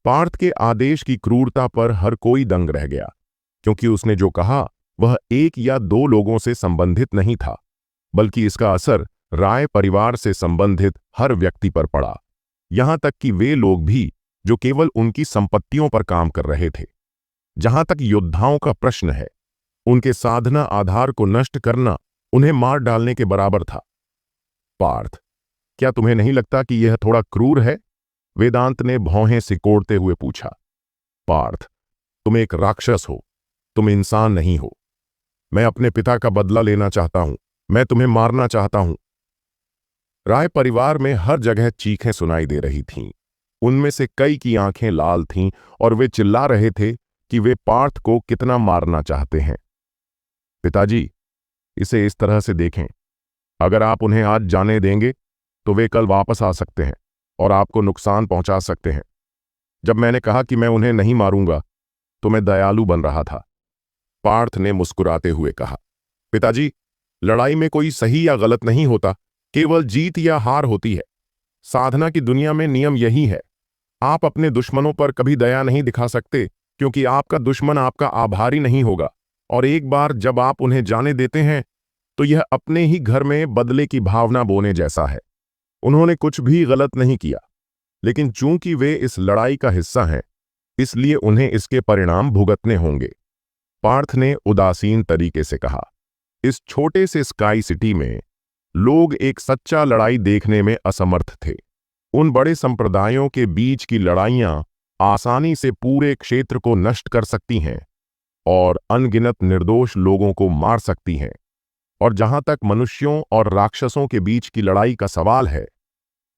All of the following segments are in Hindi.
पार्थ के आदेश की क्रूरता पर हर कोई दंग रह गया, क्योंकि उसने जो कहा वह एक या दो लोगों से संबंधित नहीं था, बल्कि इसका असर राय परिवार से संबंधित हर व्यक्ति पर पड़ा, यहां तक कि वे लोग भी जो केवल उनकी संपत्तियों पर काम कर रहे थे। जहां तक योद्धाओं का प्रश्न है, उनके साधना आधार को नष्ट करना उन्हें मार डालने के बराबर था। पार्थ, क्या तुम्हें नहीं लगता कि यह थोड़ा क्रूर है? वेदांत ने भौहें सिकोड़ते हुए पूछा। पार्थ, तुम एक राक्षस हो, तुम इंसान नहीं हो। मैं अपने पिता का बदला लेना चाहता हूं, मैं तुम्हें मारना चाहता हूं। राय परिवार में हर जगह चीखें सुनाई दे रही थीं। उनमें से कई की आंखें लाल थीं और वे चिल्ला रहे थे कि वे पार्थ को कितना मारना चाहते हैं। पिताजी, इसे इस तरह से देखें, अगर आप उन्हें आज जाने देंगे तो वे कल वापस आ सकते हैं और आपको नुकसान पहुंचा सकते हैं। जब मैंने कहा कि मैं उन्हें नहीं मारूंगा तो मैं दयालु बन रहा था। पार्थ ने मुस्कुराते हुए कहा। पिताजी, लड़ाई में कोई सही या गलत नहीं होता, केवल जीत या हार होती है। साधना की दुनिया में नियम यही है। आप अपने दुश्मनों पर कभी दया नहीं दिखा सकते, क्योंकि आपका दुश्मन आपका आभारी नहीं होगा, और एक बार जब आप उन्हें जाने देते हैं तो यह अपने ही घर में बदले की भावना बोने जैसा है। उन्होंने कुछ भी गलत नहीं किया, लेकिन चूंकि वे इस लड़ाई का हिस्सा हैं, इसलिए उन्हें इसके परिणाम भुगतने होंगे। पार्थ ने उदासीन तरीके से कहा। इस छोटे से स्काई सिटी में लोग एक सच्चा लड़ाई देखने में असमर्थ थे। उन बड़े संप्रदायों के बीच की लड़ाइयां आसानी से पूरे क्षेत्र को नष्ट कर सकती हैं और अनगिनत निर्दोष लोगों को मार सकती हैं। और जहां तक मनुष्यों और राक्षसों के बीच की लड़ाई का सवाल है,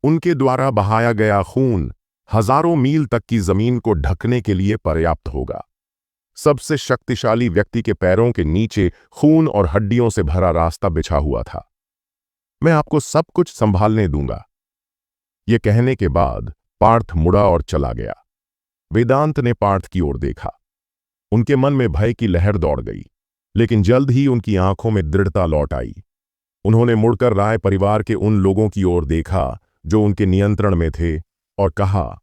उनके द्वारा बहाया गया खून हजारों मील तक की जमीन को ढकने के लिए पर्याप्त होगा। सबसे शक्तिशाली व्यक्ति के पैरों के नीचे खून और हड्डियों से भरा रास्ता बिछा हुआ था। मैं आपको सब कुछ संभालने दूंगा। यह कहने के बाद पार्थ मुड़ा और चला गया। वेदांत ने पार्थ की ओर देखा। उनके मन में भय की लहर दौड़ गई, लेकिन जल्द ही उनकी आंखों में दृढ़ता लौट आई। उन्होंने मुड़कर राय परिवार के उन लोगों की ओर देखा जो उनके नियंत्रण में थे और कहा,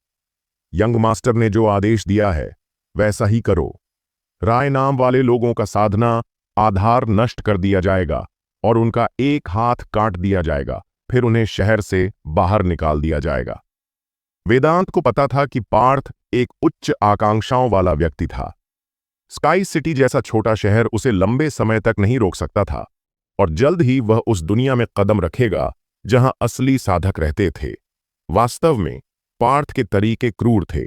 यंग मास्टर ने जो आदेश दिया है वैसा ही करो। राय नाम वाले लोगों का साधना आधार नष्ट कर दिया जाएगा और उनका एक हाथ काट दिया जाएगा, फिर उन्हें शहर से बाहर निकाल दिया जाएगा। वेदांत को पता था कि पार्थ एक उच्च आकांक्षाओं वाला व्यक्ति था। स्काई सिटी जैसा छोटा शहर उसे लंबे समय तक नहीं रोक सकता था, और जल्द ही वह उस दुनिया में कदम रखेगा जहां असली साधक रहते थे। वास्तव में पार्थ के तरीके क्रूर थे,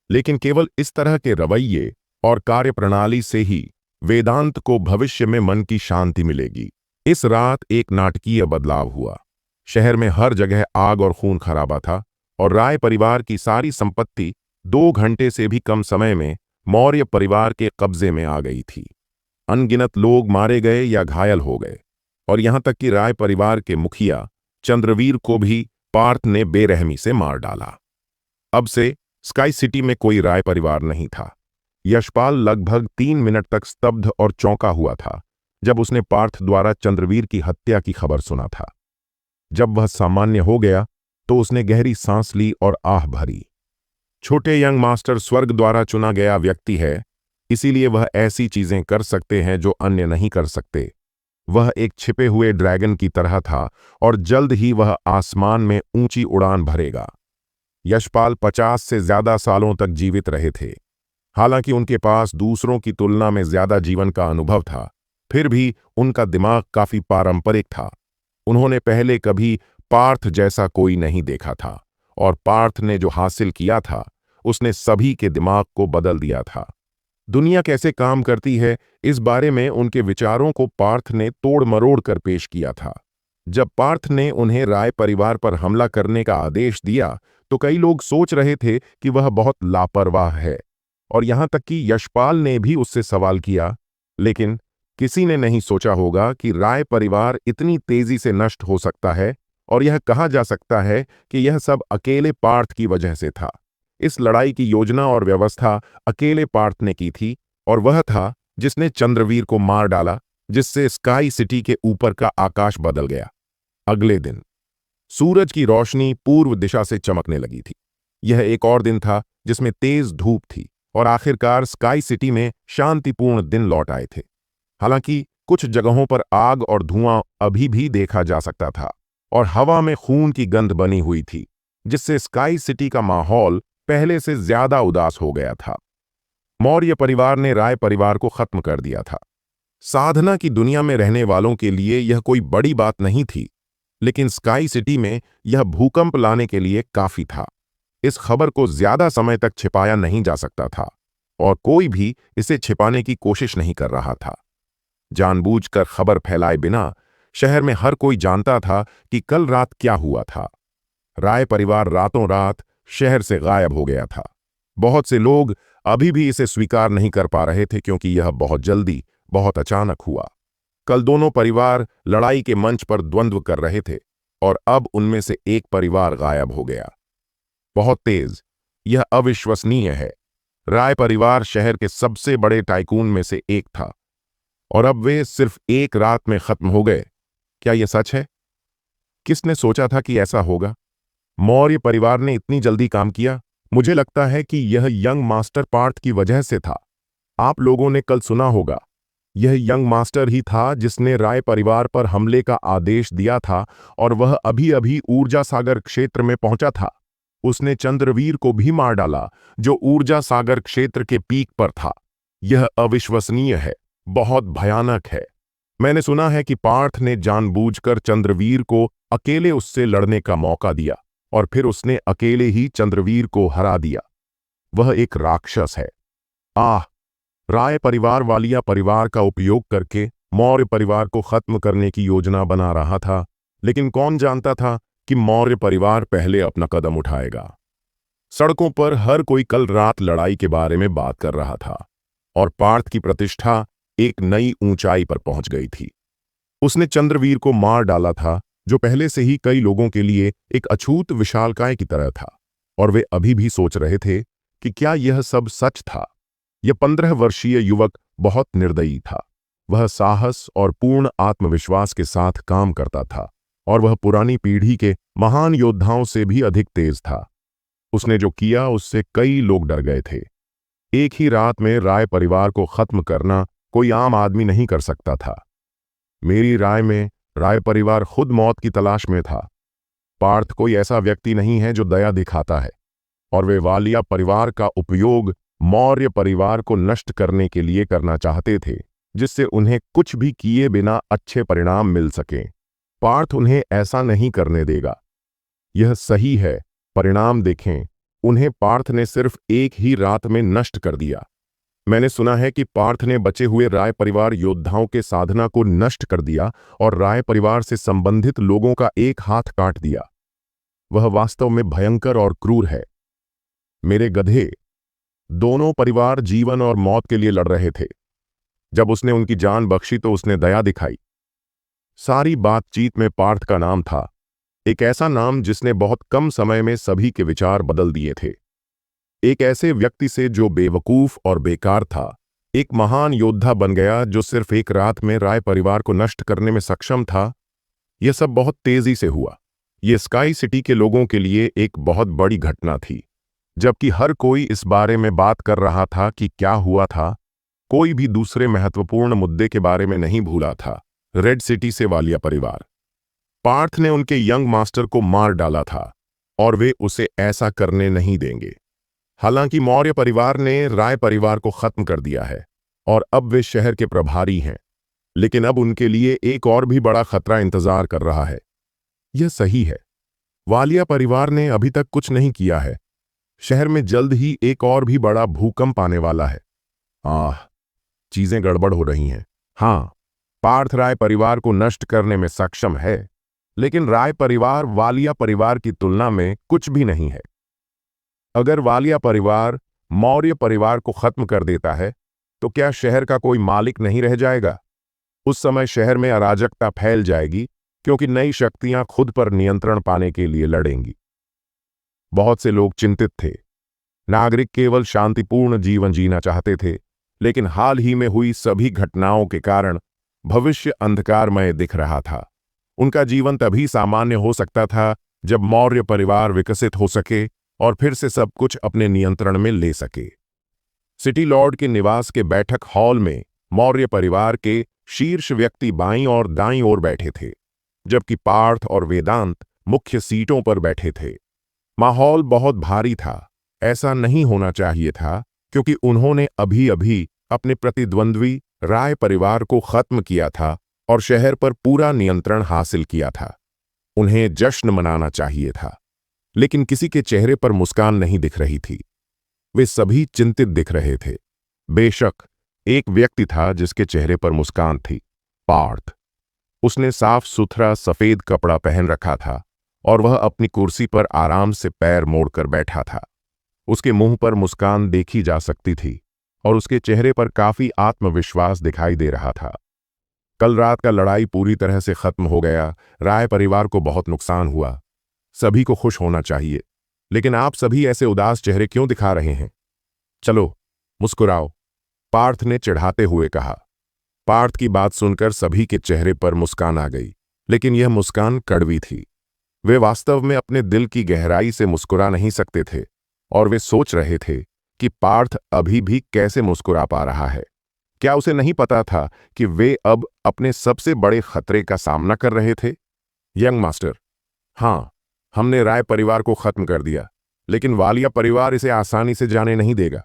लेकिन केवल इस तरह के रवैये और कार्यप्रणाली से ही वेदांत को भविष्य में मन की शांति मिलेगी। इस रात एक नाटकीय बदलाव हुआ। शहर में हर जगह आग और खून खराबा था, और राय परिवार की सारी संपत्ति 2 घंटे से भी कम समय में मौर्य परिवार के कब्जे में आ गई थी। अनगिनत लोग मारे गए या घायल हो गए, और यहां तक कि राय परिवार के मुखिया चंद्रवीर को भी पार्थ ने बेरहमी से मार डाला। अब से स्काई सिटी में कोई राय परिवार नहीं था। यशपाल लगभग 3 मिनट तक स्तब्ध और चौंका हुआ था जब उसने पार्थ द्वारा चंद्रवीर की हत्या की खबर सुना था। जब वह सामान्य हो गया तो उसने गहरी सांस ली और आह भरी। छोटे यंग मास्टर स्वर्ग द्वारा चुना गया व्यक्ति है, इसीलिए वह ऐसी चीजें कर सकते हैं जो अन्य नहीं कर सकते। वह एक छिपे हुए ड्रैगन की तरह था, और जल्द ही वह आसमान में ऊंची उड़ान भरेगा। यशपाल 50 से ज्यादा सालों तक जीवित रहे थे। हालांकि उनके पास दूसरों की तुलना में ज्यादा जीवन का अनुभव था, फिर भी उनका दिमाग काफी पारंपरिक था। उन्होंने पहले कभी पार्थ जैसा कोई नहीं देखा था, और पार्थ ने जो हासिल किया था उसने सभी के दिमाग को बदल दिया था। दुनिया कैसे काम करती है, इस बारे में उनके विचारों को पार्थ ने तोड़ मरोड़ कर पेश किया था। जब पार्थ ने उन्हें राय परिवार पर हमला करने का आदेश दिया तो कई लोग सोच रहे थे कि वह बहुत लापरवाह है, और यहां तक कि यशपाल ने भी उससे सवाल किया। लेकिन किसी ने नहीं सोचा होगा कि राय परिवार इतनी तेजी से नष्ट हो सकता है, और यह कहा जा सकता है कि यह सब अकेले पार्थ की वजह से था। इस लड़ाई की योजना और व्यवस्था अकेले पार्थ ने की थी, और वह था जिसने चंद्रवीर को मार डाला, जिससे स्काई सिटी के ऊपर का आकाश बदल गया। अगले दिन सूरज की रोशनी पूर्व दिशा से चमकने लगी थी। यह एक और दिन था जिसमें तेज धूप थी, और आखिरकार स्काई सिटी में शांतिपूर्ण दिन लौट आए थे। हालांकि कुछ जगहों पर आग और धुआं अभी भी देखा जा सकता था, और हवा में खून की गंध बनी हुई थी, जिससे स्काई सिटी का माहौल पहले से ज्यादा उदास हो गया था। मौर्य परिवार ने राय परिवार को खत्म कर दिया था। साधना की दुनिया में रहने वालों के लिए यह कोई बड़ी बात नहीं थी, लेकिन स्काई सिटी में यह भूकंप लाने के लिए काफी था। इस खबर को ज्यादा समय तक छिपाया नहीं जा सकता था, और कोई भी इसे छिपाने की कोशिश नहीं कर रहा था। जानबूझकर खबर फैलाए बिना शहर में हर कोई जानता था कि कल रात क्या हुआ था। राय परिवार रातों रात शहर से गायब हो गया था। बहुत से लोग अभी भी इसे स्वीकार नहीं कर पा रहे थे, क्योंकि यह बहुत जल्दी, बहुत अचानक हुआ। कल दोनों परिवार लड़ाई के मंच पर द्वंद्व कर रहे थे, और अब उनमें से एक परिवार गायब हो गया। बहुत तेज, यह अविश्वसनीय है। राय परिवार शहर के सबसे बड़े टाइकून में से एक था, और अब वे सिर्फ एक रात में खत्म हो गए। क्या यह सच है? किसने सोचा था कि ऐसा होगा? मौर्य परिवार ने इतनी जल्दी काम किया। मुझे लगता है कि यह यंग मास्टर पार्थ की वजह से था। आप लोगों ने कल सुना होगा, यह यंग मास्टर ही था जिसने राय परिवार पर हमले का आदेश दिया था, और वह अभी अभी ऊर्जा सागर क्षेत्र में पहुंचा था। उसने चंद्रवीर को भी मार डाला, जो ऊर्जा सागर क्षेत्र के पीक पर था। यह अविश्वसनीय है, बहुत भयानक है। मैंने सुना है कि पार्थ ने जानबूझकर चंद्रवीर को अकेले उससे लड़ने का मौका दिया, और फिर उसने अकेले ही चंद्रवीर को हरा दिया। वह एक राक्षस है। राय परिवार वालिया परिवार का उपयोग करके मौर्य परिवार को खत्म करने की योजना बना रहा था, लेकिन कौन जानता था कि मौर्य परिवार पहले अपना कदम उठाएगा। सड़कों पर हर कोई कल रात लड़ाई के बारे में बात कर रहा था, और पार्थ की प्रतिष्ठा एक नई ऊंचाई पर पहुंच गई थी। उसने चंद्रवीर को मार डाला था, जो पहले से ही कई लोगों के लिए एक अछूत विशालकाय की तरह था, और वे अभी भी सोच रहे थे कि क्या यह सब सच था। यह 15 वर्षीय युवक बहुत निर्दयी था। वह साहस और पूर्ण आत्मविश्वास के साथ काम करता था, और वह पुरानी पीढ़ी के महान योद्धाओं से भी अधिक तेज था। उसने जो किया उससे कई लोग डर गए थे। एक ही रात में राय परिवार को खत्म करना कोई आम आदमी नहीं कर सकता था। मेरी राय में राय परिवार खुद मौत की तलाश में था। पार्थ कोई ऐसा व्यक्ति नहीं है जो दया दिखाता है, और वे वालिया परिवार का उपयोग मौर्य परिवार को नष्ट करने के लिए करना चाहते थे, जिससे उन्हें कुछ भी किए बिना अच्छे परिणाम मिल सकें। पार्थ उन्हें ऐसा नहीं करने देगा। यह सही है, परिणाम देखें। उन्हें पार्थ ने सिर्फ एक ही रात में नष्ट कर दिया। मैंने सुना है कि पार्थ ने बचे हुए राय परिवार योद्धाओं के साधना को नष्ट कर दिया, और राय परिवार से संबंधित लोगों का एक हाथ काट दिया। वह वास्तव में भयंकर और क्रूर है। मेरे गधे, दोनों परिवार जीवन और मौत के लिए लड़ रहे थे। जब उसने उनकी जान बख्शी तो उसने दया दिखाई। सारी बातचीत में पार्थ का नाम था, एक ऐसा नाम जिसने बहुत कम समय में सभी के विचार बदल दिए थे। एक ऐसे व्यक्ति से जो बेवकूफ और बेकार था, एक महान योद्धा बन गया जो सिर्फ एक रात में राय परिवार को नष्ट करने में सक्षम था। यह सब बहुत तेजी से हुआ। यह स्काई सिटी के लोगों के लिए एक बहुत बड़ी घटना थी। जबकि हर कोई इस बारे में बात कर रहा था कि क्या हुआ था, कोई भी दूसरे महत्वपूर्ण मुद्दे के बारे में नहीं भूला था। रेड सिटी से वालिया परिवार। पार्थ ने उनके यंग मास्टर को मार डाला था, और वे उसे ऐसा करने नहीं देंगे। हालांकि मौर्य परिवार ने राय परिवार को खत्म कर दिया है, और अब वे शहर के प्रभारी हैं, लेकिन अब उनके लिए एक और भी बड़ा खतरा इंतजार कर रहा है। यह सही है, वालिया परिवार ने अभी तक कुछ नहीं किया है। शहर में जल्द ही एक और भी बड़ा भूकंप आने वाला है। चीजें गड़बड़ हो रही हैं। हाँ, पार्थ राय परिवार को नष्ट करने में सक्षम है, लेकिन राय परिवार वालिया परिवार की तुलना में कुछ भी नहीं है। अगर वालिया परिवार मौर्य परिवार को खत्म कर देता है, तो क्या शहर का कोई मालिक नहीं रह जाएगा? उस समय शहर में अराजकता फैल जाएगी, क्योंकि नई शक्तियां खुद पर नियंत्रण पाने के लिए लड़ेंगी। बहुत से लोग चिंतित थे। नागरिक केवल शांतिपूर्ण जीवन जीना चाहते थे, लेकिन हाल ही में हुई सभी घटनाओं के कारण भविष्य अंधकारमय दिख रहा था। उनका जीवन तभी सामान्य हो सकता था जब मौर्य परिवार विकसित हो सके और फिर से सब कुछ अपने नियंत्रण में ले सके। सिटी लॉर्ड के निवास के बैठक हॉल में मौर्य परिवार के शीर्ष व्यक्ति बाईं और दाईं ओर बैठे थे, जबकि पार्थ और वेदांत मुख्य सीटों पर बैठे थे। माहौल बहुत भारी था। ऐसा नहीं होना चाहिए था, क्योंकि उन्होंने अभी अभी अपने प्रतिद्वंद्वी राय परिवार को खत्म किया था और शहर पर पूरा नियंत्रण हासिल किया था। उन्हें जश्न मनाना चाहिए था, लेकिन किसी के चेहरे पर मुस्कान नहीं दिख रही थी। वे सभी चिंतित दिख रहे थे। बेशक एक व्यक्ति था जिसके चेहरे पर मुस्कान थी, पार्थ। उसने साफ सुथरा सफेद कपड़ा पहन रखा था और वह अपनी कुर्सी पर आराम से पैर मोड़कर बैठा था। उसके मुंह पर मुस्कान देखी जा सकती थी और उसके चेहरे पर काफी आत्मविश्वास दिखाई दे रहा था। कल रात का लड़ाई पूरी तरह से खत्म हो गया। राय परिवार को बहुत नुकसान हुआ। सभी को खुश होना चाहिए, लेकिन आप सभी ऐसे उदास चेहरे क्यों दिखा रहे हैं? चलो मुस्कुराओ, पार्थ ने चिढ़ाते हुए कहा। पार्थ की बात सुनकर सभी के चेहरे पर मुस्कान आ गई, लेकिन यह मुस्कान कड़वी थी। वे वास्तव में अपने दिल की गहराई से मुस्कुरा नहीं सकते थे और वे सोच रहे थे कि पार्थ अभी भी कैसे मुस्कुरा पा रहा है। क्या उसे नहीं पता था कि वे अब अपने सबसे बड़े खतरे का सामना कर रहे थे? यंग मास्टर, हाँ, हमने राय परिवार को खत्म कर दिया, लेकिन वालिया परिवार इसे आसानी से जाने नहीं देगा।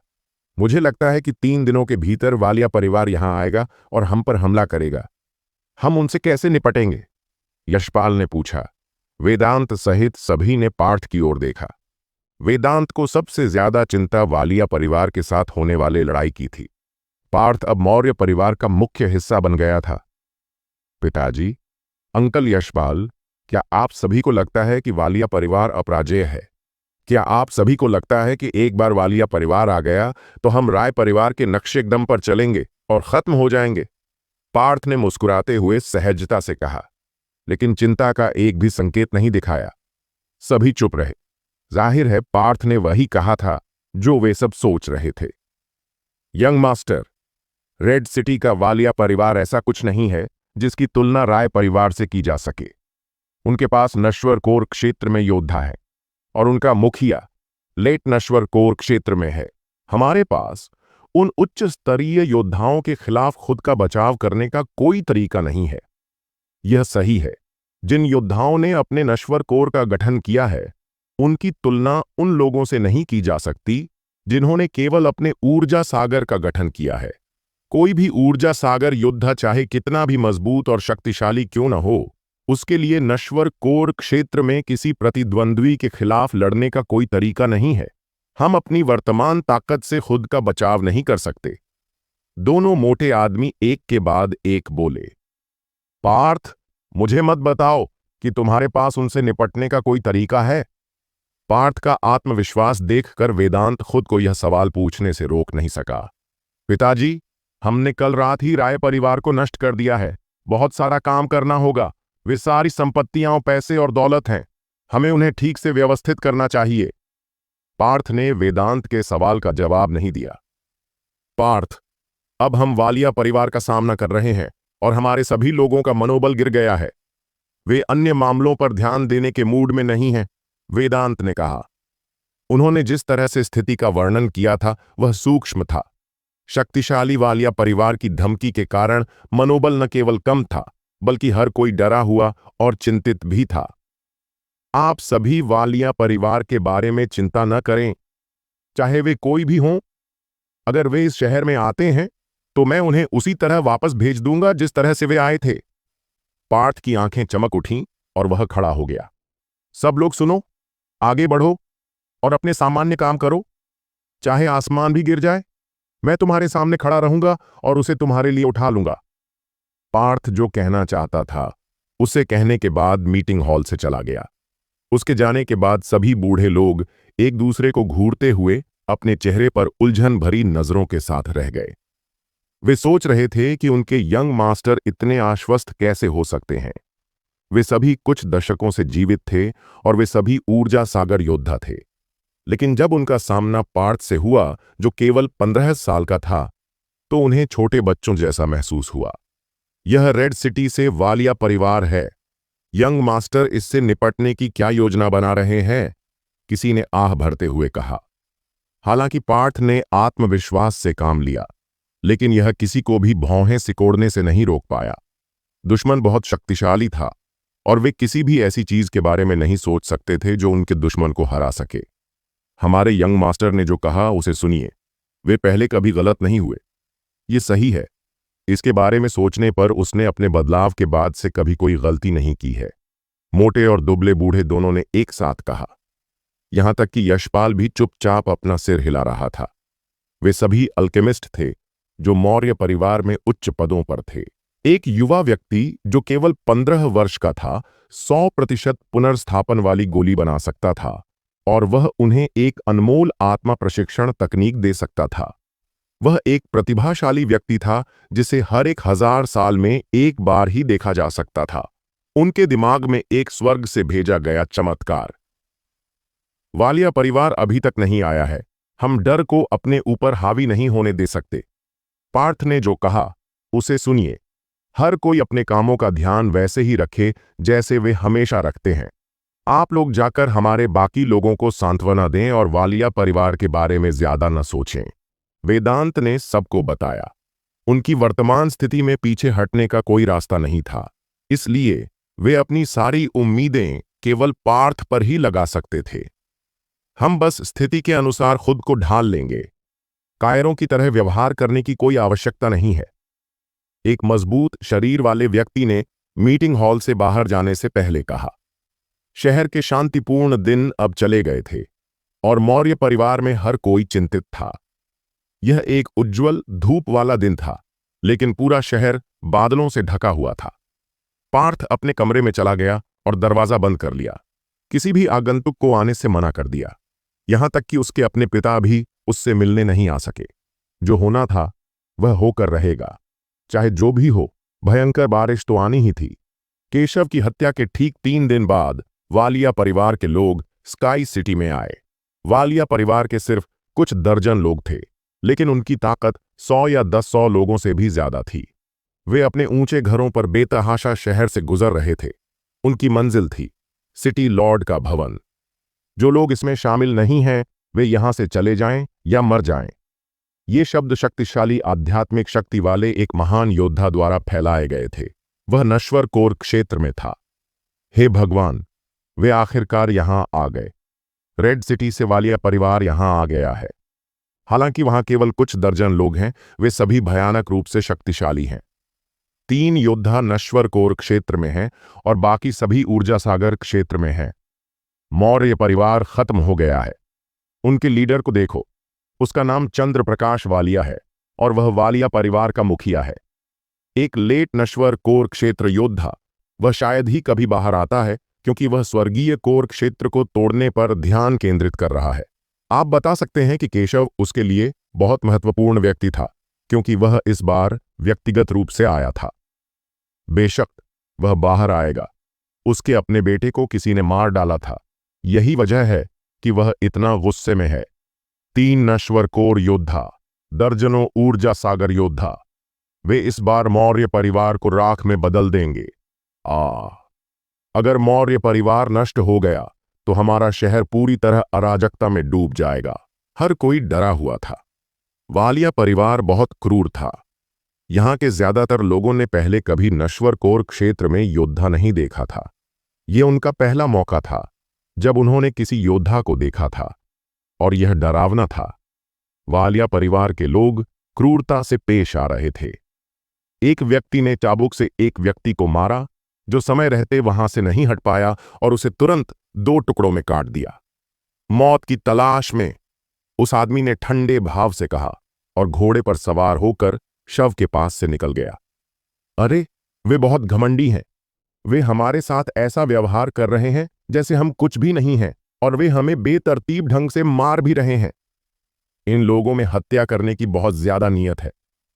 मुझे लगता है कि 3 दिनों के भीतर वालिया परिवार यहां आएगा और हम पर हमला करेगा। हम उनसे कैसे निपटेंगे? यशपाल ने पूछा। वेदांत सहित सभी ने पार्थ की ओर देखा। वेदांत को सबसे ज्यादा चिंता वालिया परिवार के साथ होने वाले लड़ाई की थी। पार्थ अब मौर्य परिवार का मुख्य हिस्सा बन गया था। पिताजी, अंकल यशपाल, क्या आप सभी को लगता है कि वालिया परिवार अपराजेय है? क्या आप सभी को लगता है कि एक बार वालिया परिवार आ गया तो हम राय परिवार के नक्शे कदम पर चलेंगे और खत्म हो जाएंगे? पार्थ ने मुस्कुराते हुए सहजता से कहा, लेकिन चिंता का एक भी संकेत नहीं दिखाया। सभी चुप रहे। जाहिर है पार्थ ने वही कहा था जो वे सब सोच रहे थे। यंग मास्टर, रेड सिटी का वालिया परिवार ऐसा कुछ नहीं है जिसकी तुलना राय परिवार से की जा सके। उनके पास नश्वर कोर क्षेत्र में योद्धा है और उनका मुखिया लेट नश्वर कोर क्षेत्र में है। हमारे पास उन उच्च स्तरीय योद्धाओं के खिलाफ खुद का बचाव करने का कोई तरीका नहीं है। यह सही है, जिन योद्धाओं ने अपने नश्वर कोर का गठन किया है उनकी तुलना उन लोगों से नहीं की जा सकती जिन्होंने केवल अपने ऊर्जा सागर का गठन किया है। कोई भी ऊर्जा सागर योद्धा चाहे कितना भी मजबूत और शक्तिशाली क्यों न हो, उसके लिए नश्वर कोर क्षेत्र में किसी प्रतिद्वंद्वी के खिलाफ लड़ने का कोई तरीका नहीं है। हम अपनी वर्तमान ताकत से खुद का बचाव नहीं कर सकते। दोनों मोटे आदमी एक के बाद एक बोले। पार्थ, मुझे मत बताओ कि तुम्हारे पास उनसे निपटने का कोई तरीका है। पार्थ का आत्मविश्वास देखकर वेदांत खुद को यह सवाल पूछने से रोक नहीं सका। पिताजी, हमने कल रात ही राय परिवार को नष्ट कर दिया है। बहुत सारा काम करना होगा। वे सारी संपत्तियां, पैसे और दौलत हैं। हमें उन्हें ठीक से व्यवस्थित करना चाहिए। पार्थ ने वेदांत के सवाल का जवाब नहीं दिया। पार्थ, अब हम वालिया परिवार का सामना कर रहे हैं और हमारे सभी लोगों का मनोबल गिर गया है। वे अन्य मामलों पर ध्यान देने के मूड में नहीं हैं, वेदांत ने कहा। उन्होंने जिस तरह से स्थिति का वर्णन किया था वह सूक्ष्म था। शक्तिशाली वालिया परिवार की धमकी के कारण मनोबल न केवल कम था, बल्कि हर कोई डरा हुआ और चिंतित भी था। आप सभी वालिया परिवार के बारे में चिंता न करें, चाहे वे कोई भी हों। अगर वे इस शहर में आते हैं तो मैं उन्हें उसी तरह वापस भेज दूंगा जिस तरह से वे आए थे। पार्थ की आंखें चमक उठीं और वह खड़ा हो गया। सब लोग सुनो, आगे बढ़ो और अपने सामान्य काम करो। चाहे आसमान भी गिर जाए, मैं तुम्हारे सामने खड़ा रहूंगा और उसे तुम्हारे लिए उठा लूंगा। पार्थ जो कहना चाहता था उसे कहने के बाद मीटिंग हॉल से चला गया। उसके जाने के बाद सभी बूढ़े लोग एक दूसरे को घूरते हुए अपने चेहरे पर उलझन भरी नजरों के साथ रह गए। वे सोच रहे थे कि उनके यंग मास्टर इतने आश्वस्त कैसे हो सकते हैं। वे सभी कुछ दशकों से जीवित थे और वे सभी ऊर्जा सागर योद्धा थे, लेकिन जब उनका सामना पार्थ से हुआ जो केवल 15 साल का था, तो उन्हें छोटे बच्चों जैसा महसूस हुआ। यह रेड सिटी से वालिया परिवार है। यंग मास्टर इससे निपटने की क्या योजना बना रहे हैं? किसी ने आह भरते हुए कहा। हालांकि पार्थ ने आत्मविश्वास से काम लिया, लेकिन यह किसी को भी भौहें सिकोड़ने से नहीं रोक पाया। दुश्मन बहुत शक्तिशाली था और वे किसी भी ऐसी चीज के बारे में नहीं सोच सकते थे जो उनके दुश्मन को हरा सके। हमारे यंग मास्टर ने जो कहा उसे सुनिए। वे पहले कभी गलत नहीं हुए। ये सही है। इसके बारे में सोचने पर उसने अपने बदलाव के बाद से कभी कोई गलती नहीं की है। मोटे और दुबले बूढ़े दोनों ने एक साथ कहा। यहां तक कि यशपाल भी चुपचाप अपना सिर हिला रहा था। वे सभी अल्केमिस्ट थे जो मौर्य परिवार में उच्च पदों पर थे। एक युवा व्यक्ति जो केवल 15 वर्ष का था 100% पुनर्स्थापन वाली गोली बना सकता था, और वह उन्हें एक अनमोल आत्मा प्रशिक्षण तकनीक दे सकता था। वह एक प्रतिभाशाली व्यक्ति था जिसे हर 1000 साल में एक बार ही देखा जा सकता था। उनके दिमाग में एक स्वर्ग से भेजा गया चमत्कार। वालिया परिवार अभी तक नहीं आया है। हम डर को अपने ऊपर हावी नहीं होने दे सकते। पार्थ ने जो कहा उसे सुनिए। हर कोई अपने कामों का ध्यान वैसे ही रखे जैसे वे हमेशा रखते हैं। आप लोग जाकर हमारे बाकी लोगों को सांत्वना दें और वालिया परिवार के बारे में ज्यादा न सोचें। वेदांत ने सबको बताया। उनकी वर्तमान स्थिति में पीछे हटने का कोई रास्ता नहीं था, इसलिए वे अपनी सारी उम्मीदें केवल पार्थ पर ही लगा सकते थे। हम बस स्थिति के अनुसार खुद को ढाल लेंगे। कायरों की तरह व्यवहार करने की कोई आवश्यकता नहीं है। एक मजबूत शरीर वाले व्यक्ति ने मीटिंग हॉल से बाहर जाने से पहले कहा। शहर के शांतिपूर्ण दिन अब चले गए थे और मौर्य परिवार में हर कोई चिंतित था। यह एक उज्ज्वल धूप वाला दिन था, लेकिन पूरा शहर बादलों से ढका हुआ था। पार्थ अपने कमरे में चला गया और दरवाजा बंद कर लिया। किसी भी आगंतुक को आने से मना कर दिया, यहां तक कि उसके अपने पिता भी उससे मिलने नहीं आ सके। जो होना था वह होकर रहेगा, चाहे जो भी हो। भयंकर बारिश तो आनी ही थी। केशव की हत्या के ठीक 3 दिन बाद वालिया परिवार के लोग स्काई सिटी में आए। वालिया परिवार के सिर्फ कुछ दर्जन लोग थे, लेकिन उनकी ताकत 100 या 10 लोगों से भी ज्यादा थी। वे अपने ऊंचे घरों पर बेतहाशा शहर से गुजर रहे थे। उनकी मंजिल थी सिटी लॉर्ड का भवन। जो लोग इसमें शामिल नहीं हैं वे यहां से चले जाएं या मर जाएं। ये शब्द शक्तिशाली आध्यात्मिक शक्ति वाले एक महान योद्धा द्वारा फैलाए गए थे। वह नश्वर कोर क्षेत्र में था। हे भगवान, वे आखिरकार यहां आ गए। रेड सिटी से वालिया परिवार यहां आ गया है। हालांकि वहां केवल कुछ दर्जन लोग हैं, वे सभी भयानक रूप से शक्तिशाली हैं। 3 योद्धा नश्वर कोर क्षेत्र में हैं और बाकी सभी ऊर्जा सागर क्षेत्र में हैं। मौर्य परिवार खत्म हो गया है। उनके लीडर को देखो, उसका नाम चंद्र प्रकाश वालिया है और वह वालिया परिवार का मुखिया है। एक लेट नश्वर कोर क्षेत्र योद्धा, वह शायद ही कभी बाहर आता है क्योंकि वह स्वर्गीय कोर क्षेत्र को तोड़ने पर ध्यान केंद्रित कर रहा है। आप बता सकते हैं कि केशव उसके लिए बहुत महत्वपूर्ण व्यक्ति था क्योंकि वह इस बार व्यक्तिगत रूप से आया था। बेशक वह बाहर आएगा। उसके अपने बेटे को किसी ने मार डाला था। यही वजह है कि वह इतना गुस्से में है। 3 नश्वर कोर योद्धा, दर्जनों ऊर्जा सागर योद्धा, वे इस बार मौर्य परिवार को राख में बदल देंगे। अगर मौर्य परिवार नष्ट हो गया तो हमारा शहर पूरी तरह अराजकता में डूब जाएगा। हर कोई डरा हुआ था। वालिया परिवार बहुत क्रूर था। यहां के ज्यादातर लोगों ने पहले कभी नश्वर कोर क्षेत्र में योद्धा नहीं देखा था। यह उनका पहला मौका था जब उन्होंने किसी योद्धा को देखा था, और यह डरावना था। वालिया परिवार के लोग क्रूरता से पेश आ रहे थे। एक व्यक्ति ने चाबुक से एक व्यक्ति को मारा जो समय रहते वहां से नहीं हट पाया और उसे तुरंत 2 टुकड़ों में काट दिया। मौत की तलाश में, उस आदमी ने ठंडे भाव से कहा और घोड़े पर सवार होकर शव के पास से निकल गया। अरे, वे बहुत घमंडी हैं। वे हमारे साथ ऐसा व्यवहार कर रहे हैं जैसे हम कुछ भी नहीं हैं, और वे हमें बेतरतीब ढंग से मार भी रहे हैं। इन लोगों में हत्या करने की बहुत ज्यादा नीयत है।